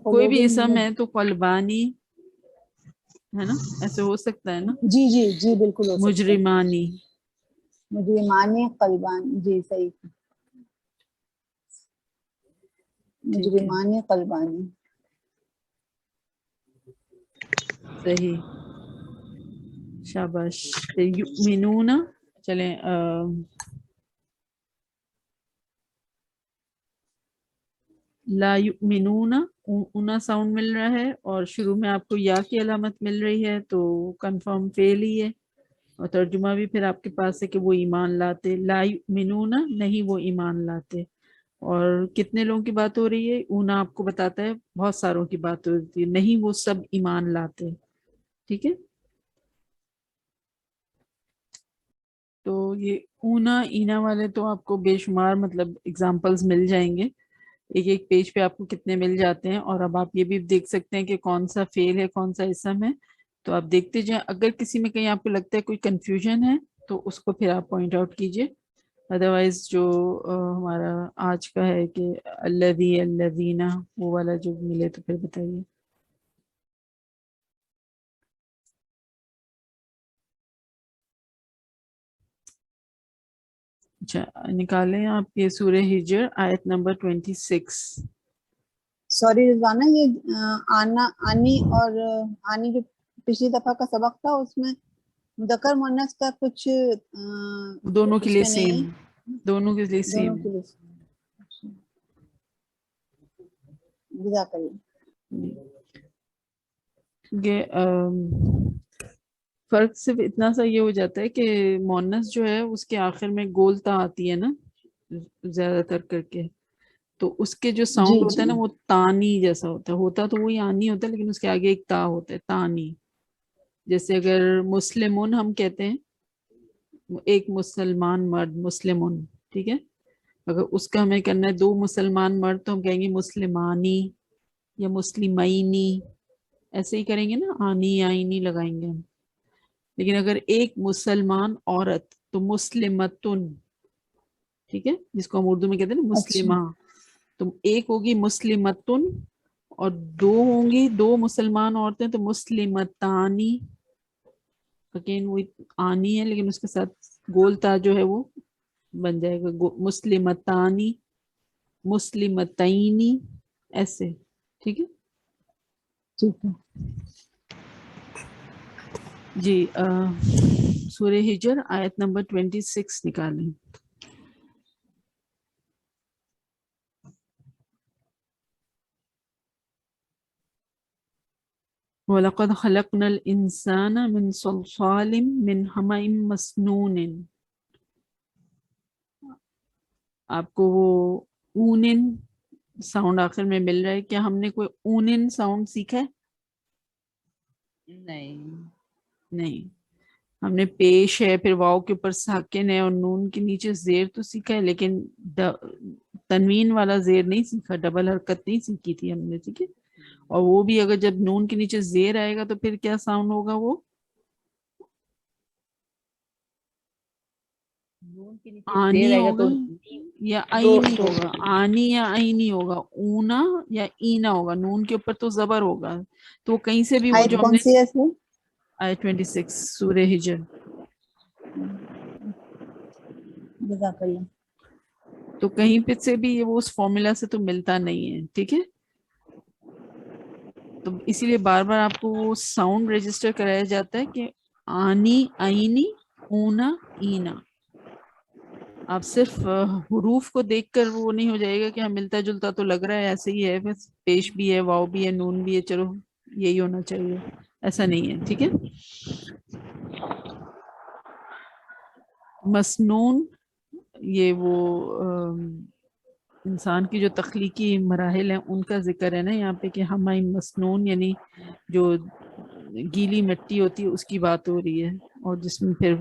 کوئی بھی اسم ہے تو قلبانی ہے نا، ایسے ہو سکتا ہے نا. جی جی جی بالکل ہو سکتا ہے. مجرمانی. مجرمان قلبان، جی صحیح، مجرمان قلبانی، صحیح، شاباش. یؤمنون، چلیں لا یؤمنون، اونا ساؤنڈ مل رہا ہے اور شروع میں آپ کو یا کی علامت مل رہی ہے تو کنفرم فعل ہی ہے، اور ترجمہ بھی پھر آپ کے پاس ہے کہ وہ ایمان لاتے. لا یؤمنون، نہیں وہ ایمان لاتے. اور کتنے لوگوں کی بات ہو رہی ہے؟ اونا آپ کو بتاتا ہے بہت ساروں کی بات ہو رہی ہے، نہیں وہ سب ایمان لاتے. ٹھیک ہے، تو یہ اونا اینا والے تو آپ کو بے شمار مطلب اگزامپلز مل جائیں گے، ایک ایک پیج پہ آپ کو کتنے مل جاتے ہیں. اور اب آپ یہ بھی دیکھ سکتے ہیں کہ کون سا فعل ہے کون سا اسم ہے، تو آپ دیکھتے جائیں. اگر کسی میں کہیں آپ کو لگتا ہے کوئی کنفیوژن ہے تو اس کو پھر آپ پوائنٹ آؤٹ کیجئے. ادروائز جو ہمارا آج کا ہے کہ الذی الذین، وہ والا جو ملے تو پھر بتائیے. اچھا نکالیں آپ یہ سورہ ہجر آیت نمبر 26. سوری رضوانہ، یہ آنا آنی اور آنی جو پچھلی دفعہ کا سبق تھا اس میں مذکر مؤنث کا کچھ دونوں کے اس لیے میں سیم، نہیں دونوں کے لیے ہے، سیم. دونوں کے لیے. جزاک اللہ. کہ فرق صرف اتنا سا یہ ہو جاتا ہے کہ مؤنث جو ہے اس کے آخر میں گولتا آتی ہے نا زیادہ تر کر کے، تو اس کے جو ساؤنڈ جی ہوتا ہے نا وہ تانی جیسا ہوتا تو وہی آنی ہوتا ہے، لیکن اس کے آگے ایک تا ہوتا ہے، تانی. جیسے اگر مسلمون ہم کہتے ہیں، ایک مسلمان مرد مسلمون، ٹھیک ہے، اگر اس کا ہمیں کرنا ہے دو مسلمان مرد تو ہم کہیں گے مسلمانی یا مسلمینی، ایسے ہی کریں گے نا، آنی آئینی لگائیں گے ہم. لیکن اگر ایک مسلمان عورت تو مسلمتن، ٹھیک ہے، جس کو ہم اردو میں کہتے ہیں نا مسلمہ، تو ایک ہوگی مسلمتن اور دو ہوں گی دو مسلمان عورتیں تو مسلمتانی. اگین وہ آنی ہے لیکن اس کے ساتھ گول تا جو ہے وہ بن جائے گا مسلمتانی، مسلمتینی، ایسے. ٹھیک ہے ٹھیک ہے. جی سورہ ہجر آیت نمبر 26 نکالیں. وَلَقَدْ خَلَقْنَا الْإِنسَانَ مِنْ صَلْصَالٍ مِنْ حَمَإٍ مَسْنُونٍ. آپ کو وہ اونن ساؤنڈ آخر میں مل رہا ہے، کیا ہم نے کوئی اونن ساؤنڈ سیکھا ہے؟ نہیں. ہم نے پیش ہے، پھر واؤ کے اوپر ساکن ہے اور نون کے نیچے زیر تو سیکھا ہے، لیکن تنوین والا زیر نہیں سیکھا، ڈبل حرکت نہیں سیکھی تھی ہم نے. ٹھیک ہے، اور وہ بھی اگر جب نون کے نیچے زیر آئے گا تو پھر کیا ساؤنڈ ہوگا؟ وہ آنی ہوگا یا آئینی ہوگا، آنی یا آئینی ہوگا، اونا یا اینا ہوگا. نون کے اوپر تو زبر ہوگا، تو کہیں سے بھی وہ آیت جو ہم کون نے سی ہے اس میں؟ آیت 26 سورہ ہجر. جزاک اللہ. تو کہیں پہ سے بھی وہ اس فارمولا سے تو ملتا نہیں ہے. ٹھیک ہے، تو اسی لیے بار بار آپ کو وہ ساؤنڈ رجسٹر کرایا جاتا ہے کہ آنی آئینی اونا اینا. آپ صرف حروف کو دیکھ کر وہ نہیں ہو جائے گا کہ ہاں ملتا جلتا تو لگ رہا ہے، ایسے ہی ہے، بس پیش بھی ہے، واؤ بھی ہے، نون بھی ہے، چلو یہی ہونا چاہیے، ایسا نہیں ہے. ٹھیک ہے، مسنون یہ وہ انسان کی جو تخلیقی مراحل ہیں ان کا ذکر ہے نا یہاں پہ کہ ہمیں مسنون یعنی جو گیلی مٹی ہوتی ہے اس کی بات ہو رہی ہے، اور جس میں پھر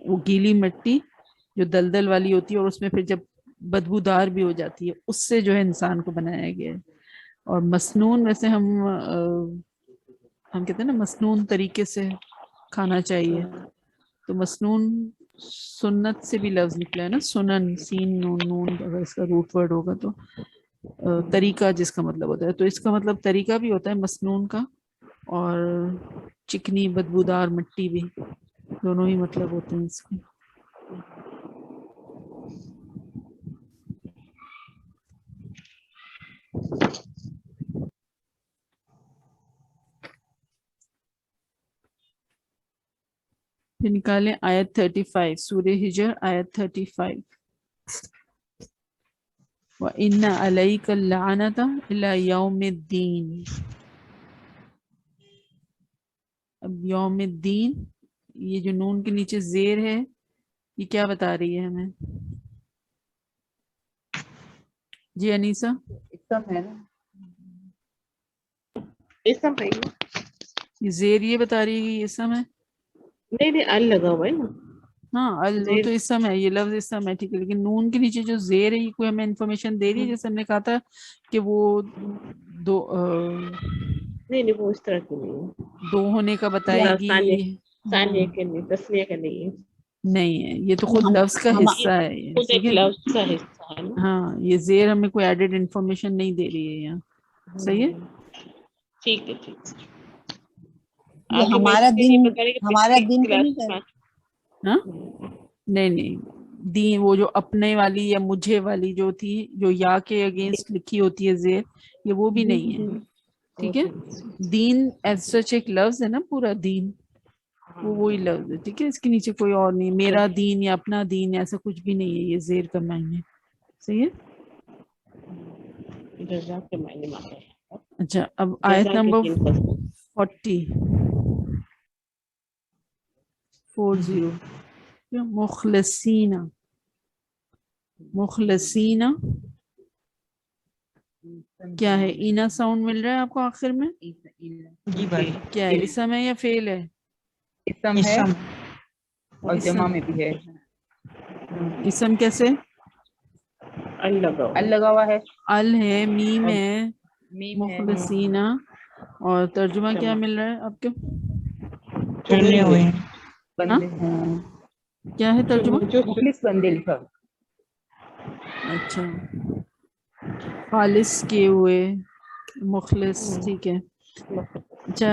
وہ گیلی مٹی جو دلدل والی ہوتی ہے اور اس میں پھر جب بدبودار بھی ہو جاتی ہے اس سے جو ہے انسان کو بنایا گیا ہے. اور مسنون ویسے ہم کہتے ہیں نا مسنون طریقے سے کھانا چاہیے، تو مسنون سنت سے بھی لفظ نکلا ہے نا، سنن، سین نون نون، اگر اس کا روٹ ورڈ ہوگا تو طریقہ جس کا مطلب ہوتا ہے، تو اس کا مطلب طریقہ بھی ہوتا ہے مسنون کا، اور چکنی بدبودار مٹی بھی، دونوں ہی مطلب ہوتے ہیں اس کے. پھر نکالیں آیت 35 سورہ ہجر آیت 35 وَإِنَّ عَلَيْكَ اللَّعْنَةَ إِلَى يَوْمِ الدِّينِ. اب یوم الدین، یہ جو نون کے نیچے زیر ہے یہ کیا بتا رہی ہے ہمیں؟ جی انیسہ، اسم ہے نا، اسم ہے یہ زیر یہ بتا رہی ہے کہ یہ اسم ہے؟ نہیں نہیں ال لگا ہوا ہے نا. ہاں وہ تو اسم ہے، یہ لفظ اسم ہے ٹھیک ہے، لیکن نون کے نیچے جو زیر ہے یہ کوئی ہمیں انفارمیشن دے رہی ہے؟ جیسے ہم نے کہا تھا کہ وہ دو نہیں نہیں وہ اس طرح کی نہیں ہے. دو ہونے کا بتائے گی. ثانیہ کے نہیں، تسنیہ کا نہیں ہے. نہیں ہے، یہ تو خود لفظ کا حصہ ہے یہ، خود ایک ٹھیک ہے؟ لفظ کا حصہ ہے نا. ہاں یہ زیر ہمیں کوئی ایڈڈ انفارمیشن نہیں دے رہی ہے یہاں. صحیح ہے؟ ٹھیک ہے ٹھیک ہے. یہ ہمارا دین، ہمارا دین تو نہیں کہہ رہا. ہاں نہیں نہیں، دین وہ جو اپنے والی یا مجھے والی جو تھی جو یا کے اگینسٹ لکھی ہوتی ہے زیر، یہ وہ بھی نہیں ہے. ٹھیک ہے؟ دین ایز سچ ایک لفظ ہے نا، پورا دین وہ وہی لفظ ہے. ٹھیک ہے، اس کے نیچے کوئی اور نہیں، میرا دین یا اپنا دین ایسا کچھ بھی نہیں ہے، یہ زیر کا معنی ہے. صحیح ہے؟ جزاک کے معنی میں آتا ہے. اچھا اب آیت نمبر 40 مخلصین. مخلصین کیا ہے؟ اینا ساؤنڈ مل رہا ہے آپ کو آخر میں؟ جی بھائی. کیا ہے، اسم ہے یا فعل ہے؟ اسم ہے اور جمع میں بھی ہے. اسم کیسے؟ ال لگا ہوا ال لگا ہوا ہے، ال ہے، میم ہے، میم ہے، مخلصین. اور ترجمہ کیا مل رہا ہے آپ کو؟ چلنے ہوئے ہیں. بندے ہیں، کیا ہے ترجمہ؟ مخلص بندے لکھا. اچھا خالص کیے ہوئے، مخلص. ٹھیک ہے. اچھا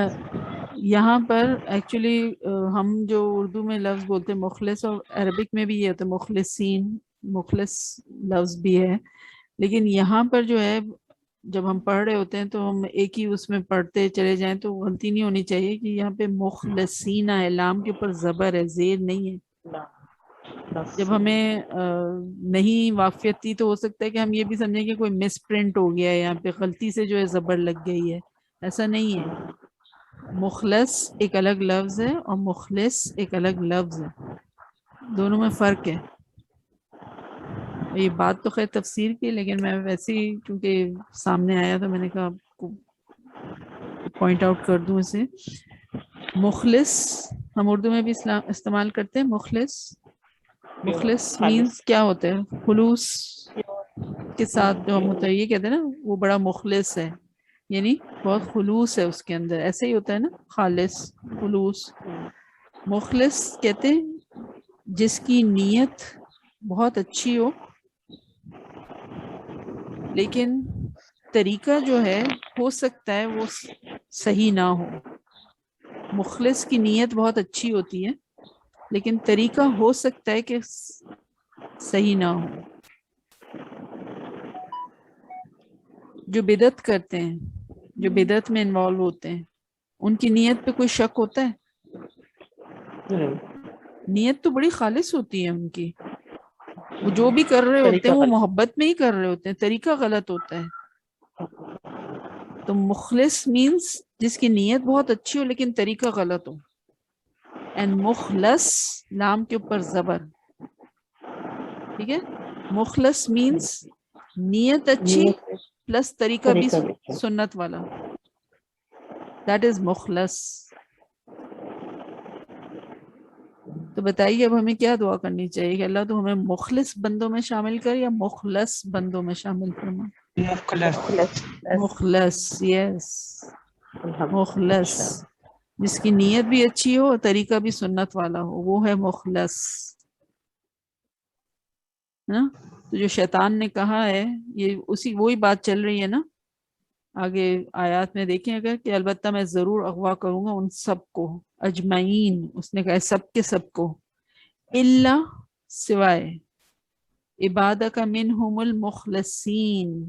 یہاں پر ایکچولی ہم جو اردو میں لفظ بولتے ہیں مخلص، اور عربک میں بھی یہ ہوتا ہے مخلصین، مخلص لفظ بھی ہے. لیکن یہاں پر جو ہے جب ہم پڑھ رہے ہوتے ہیں تو ہم ایک ہی اس میں پڑھتے چلے جائیں تو غلطی نہیں ہونی چاہیے کہ یہاں پہ مخلصین ہے، لام کے اوپر زبر ہے، زیر نہیں ہے. جب ہمیں نہیں واقفیت تھی تو ہو سکتا ہے کہ ہم یہ بھی سمجھیں کہ کوئی مس پرنٹ ہو گیا ہے، یہاں پہ غلطی سے جو ہے زبر لگ گئی ہے. ایسا نہیں ہے. مخلص ایک الگ لفظ ہے اور مخلص ایک الگ لفظ ہے، دونوں میں فرق ہے. یہ بات تو خیر تفسیر کی، لیکن میں ویسے ہی کیونکہ سامنے آیا تو میں نے کہا آپ کو پوائنٹ آؤٹ کر دوں اسے. مخلص ہم اردو میں بھی استعمال کرتے ہیں. مخلص مینس کیا ہوتا ہے؟ خلوص کے ساتھ جو ہم ہوتا ہے یہ کہتے ہیں نا وہ بڑا مخلص ہے، یعنی بہت خلوص ہے اس کے اندر. ایسے ہی ہوتا ہے نا خالص، خلوص. مخلص کہتے ہیں جس کی نیت بہت اچھی ہو لیکن طریقہ جو ہے ہو سکتا ہے وہ صحیح نہ ہو. مخلص کی نیت بہت اچھی ہوتی ہے لیکن طریقہ ہو سکتا ہے کہ صحیح نہ ہو. جو بدعت کرتے ہیں، جو بدعت میں انوالو ہوتے ہیں، ان کی نیت پہ کوئی شک ہوتا ہے؟ نیت تو بڑی خالص ہوتی ہے ان کی، وہ جو بھی کر رہے ہوتے ہیں وہ محبت میں ہی کر رہے ہوتے ہیں، طریقہ غلط ہوتا ہے. تو مخلص مینس جس کی نیت بہت اچھی ہو لیکن طریقہ غلط ہو. اینڈ مخلص لام کے اوپر زبر. ٹھیک ہے؟ مخلص مینس نیت اچھی پلس طریقہ بھی سنت والا. دیٹ از مخلص. تو بتائیے اب ہمیں کیا دعا کرنی چاہیے کہ اللہ تو ہمیں مخلص بندوں میں شامل کر یا مخلص بندوں میں شامل فرما؟ مخلص، یس مخلص، جس کی نیت بھی اچھی ہو اور طریقہ بھی سنت والا ہو، وہ ہے مخلص. تو جو شیطان نے کہا ہے یہ اسی وہی بات چل رہی ہے نا آگے آیات میں دیکھیں اگر کہ البتہ میں ضرور اغوا کروں گا ان سب کو، اجمعین. اس نے کہا سب کے سب کو، الا سوائے عبادک منہم المخلصین،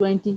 20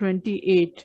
28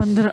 15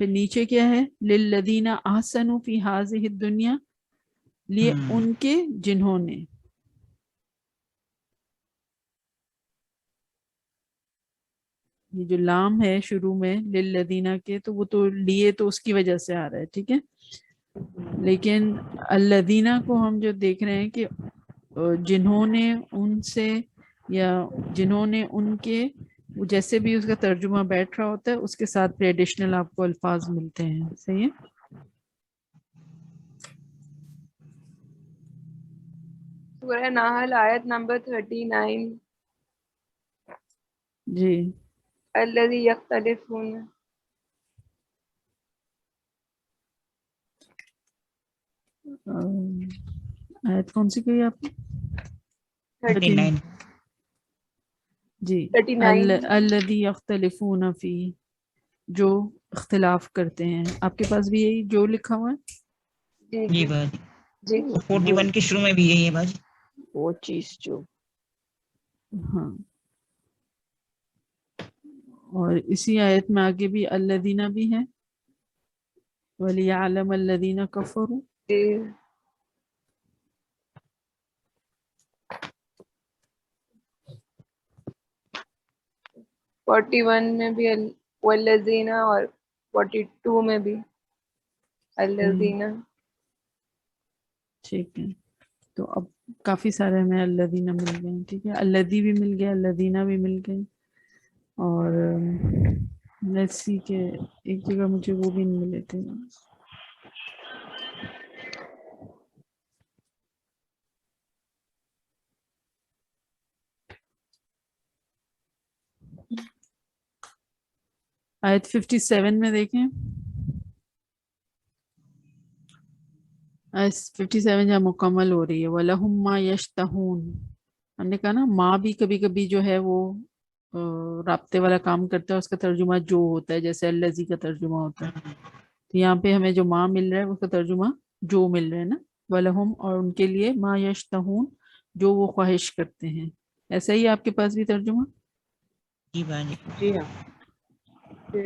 پھر نیچے کیا ہے للذین احسنوا فی ہذہ الدنیا، لیے ان کے جنہوں نے. یہ جو لام ہے شروع میں للذین کے، تو وہ تو لیے تو اس کی وجہ سے آ رہا ہے، ٹھیک ہے. لیکن الذین کو ہم جو دیکھ رہے ہیں کہ جنہوں نے ان سے یا جنہوں نے ان کے، وہ جیسے بھی اس کا ترجمہ بیٹھ رہا ہوتا ہے اس کے ساتھ پھر ایڈیشنل آپ کو الفاظ ملتے ہیں. صحیح ہے. سورہ نحل آیت نمبر 39. جی الذی یختلفون. آیت کون سی کہی آپ نے؟ 39. جی 39. الذی یختلفون فی، جو اختلاف کرتے ہیں. آپ کے پاس بھی یہی جو لکھا ہوا ہے؟ جی جی جی باجی جی 41 کے شروع میں بھی یہی ہے باجی. وہ چیز جو ہاں. اور اسی آیت میں آگے بھی الذین بھی ہے، وَلِيَعْلَمَ الَّذِينَ كَفَرُوا. جی 41 میں بھی والذین، اور 42 میں بھی الذین. ٹھیک ہے. تو اب کافی سارے ہمیں الذین مل گئے ہیں. ٹھیک ہے، الذی بھی مل گیا، الذین بھی مل گئے. اور لیٹس سی کہ ایک جگہ مجھے وہ بھی نہیں ملے تھے. آیت 57 میں دیکھیں، آیت 57 جہاں مکمل ہو رہی ہے وَلَهُمْ مَا يَشْتَهُونَ. ہم نے کہا نا ماں بھی کبھی کبھی جو ہے وہ رابطے والا کام کرتا ہے، اس کا ترجمہ جو ہوتا ہے، جیسے الذی کا ترجمہ ہوتا ہے. تو یہاں پہ ہمیں جو ماں مل رہا ہے اس کا ترجمہ جو مل رہا ہے نا، وَلَهُمْ، اور ان کے لیے مَا يَشْتَهُونَ، جو وہ خواہش کرتے ہیں. ایسا ہی آپ کے پاس بھی ترجمہ؟ جی باجی. جی ہاں جی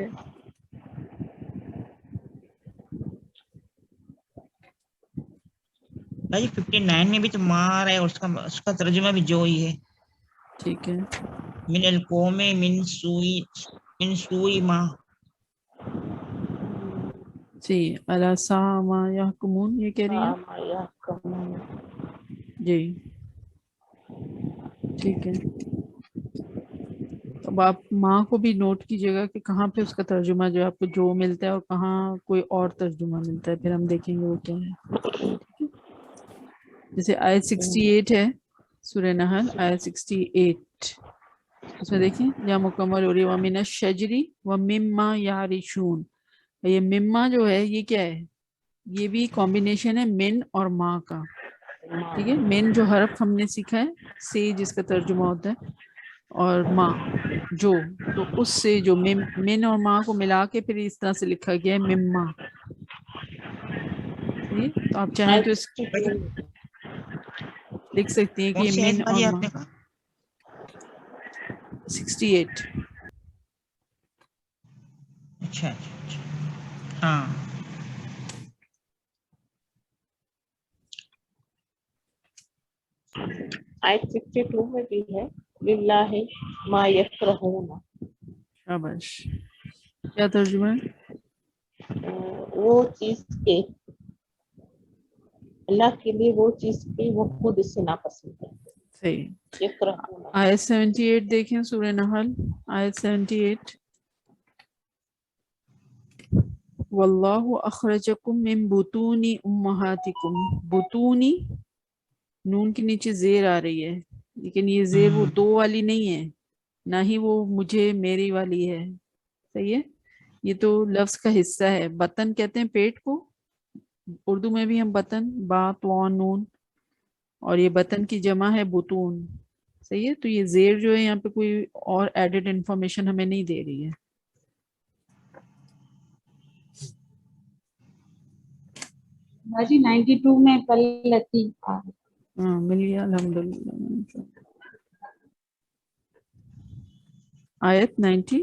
باجی 59 میں بھی تو ماں آ رہا ہے، اس کا ترجمہ بھی جو ہی ہے. ٹھیک ہے. من القوم من سوئی ماں. جی الا ساء ما یحکمون، یہ کہہ رہی ہیں. جی ٹھیک ہے. اب آپ ماں کو بھی نوٹ کیجیے گا کہ کہاں پہ اس کا ترجمہ جو ہے آپ کو جو ملتا ہے اور کہاں کوئی اور ترجمہ ملتا ہے، پھر ہم دیکھیں گے وہ کیا ہے. جیسے آیت 68 ہے سورہ نحل، آیت 68 اس میں دیکھیں جہاں مکمل ہو رہی ہے وَمِنَ الشَّجْرِ وَمِمَّا يَعْرِشُونَ. یہ مما جو ہے یہ کیا ہے؟ یہ بھی کمبینیشن ہے من اور ماں کا. ٹھیک ہے، من جو حرف ہم نے سیکھا ہے سے جس کا ترجمہ ہوتا ہے، اور ماں جو، تو اس سے جو من اور ماں کو ملا کے پھر اس طرح سے لکھا گیا ہے مما. تو آپ چاہیں تو اس لکھ سکتی ہیں کہ کون یہ سی آیت من اور باجی آپ ماں. نے کہا؟ 68. اچھا اچھا اچھا. ہاں آیت 62 میں بھی ہے للہ ما یکرہون. شاباش. کیا ترجمہ ہے؟ وہ چیز کے اللہ کے لیے، وہ چیز کی وہ خود اس سے ناپسند ہے. صحیح. یکرہون. آیت 78 دیکھیں سورہ نحل، آیت 78. واللہ اخرجکم من بطون امہاتکم. بطونی نون کے نیچے زیر آ رہی ہے، لیکن یہ زیر وہ دو والی نہیں ہے، نہ ہی وہ مجھے میری والی ہے. صحیح ہے، یہ تو لفظ کا حصہ ہے. بطن کہتے ہیں پیٹ کو، اردو میں بھی ہم بطن، با تو نون، اور یہ بطن کی جمع ہے بطون. صحیح ہے. تو یہ زیر جو ہے یہاں پہ کوئی اور ایڈڈ انفارمیشن ہمیں نہیں دے رہی ہے. باجی 92 میں کلتی. ہاں مل گیا الحمدللہ. آیت 92.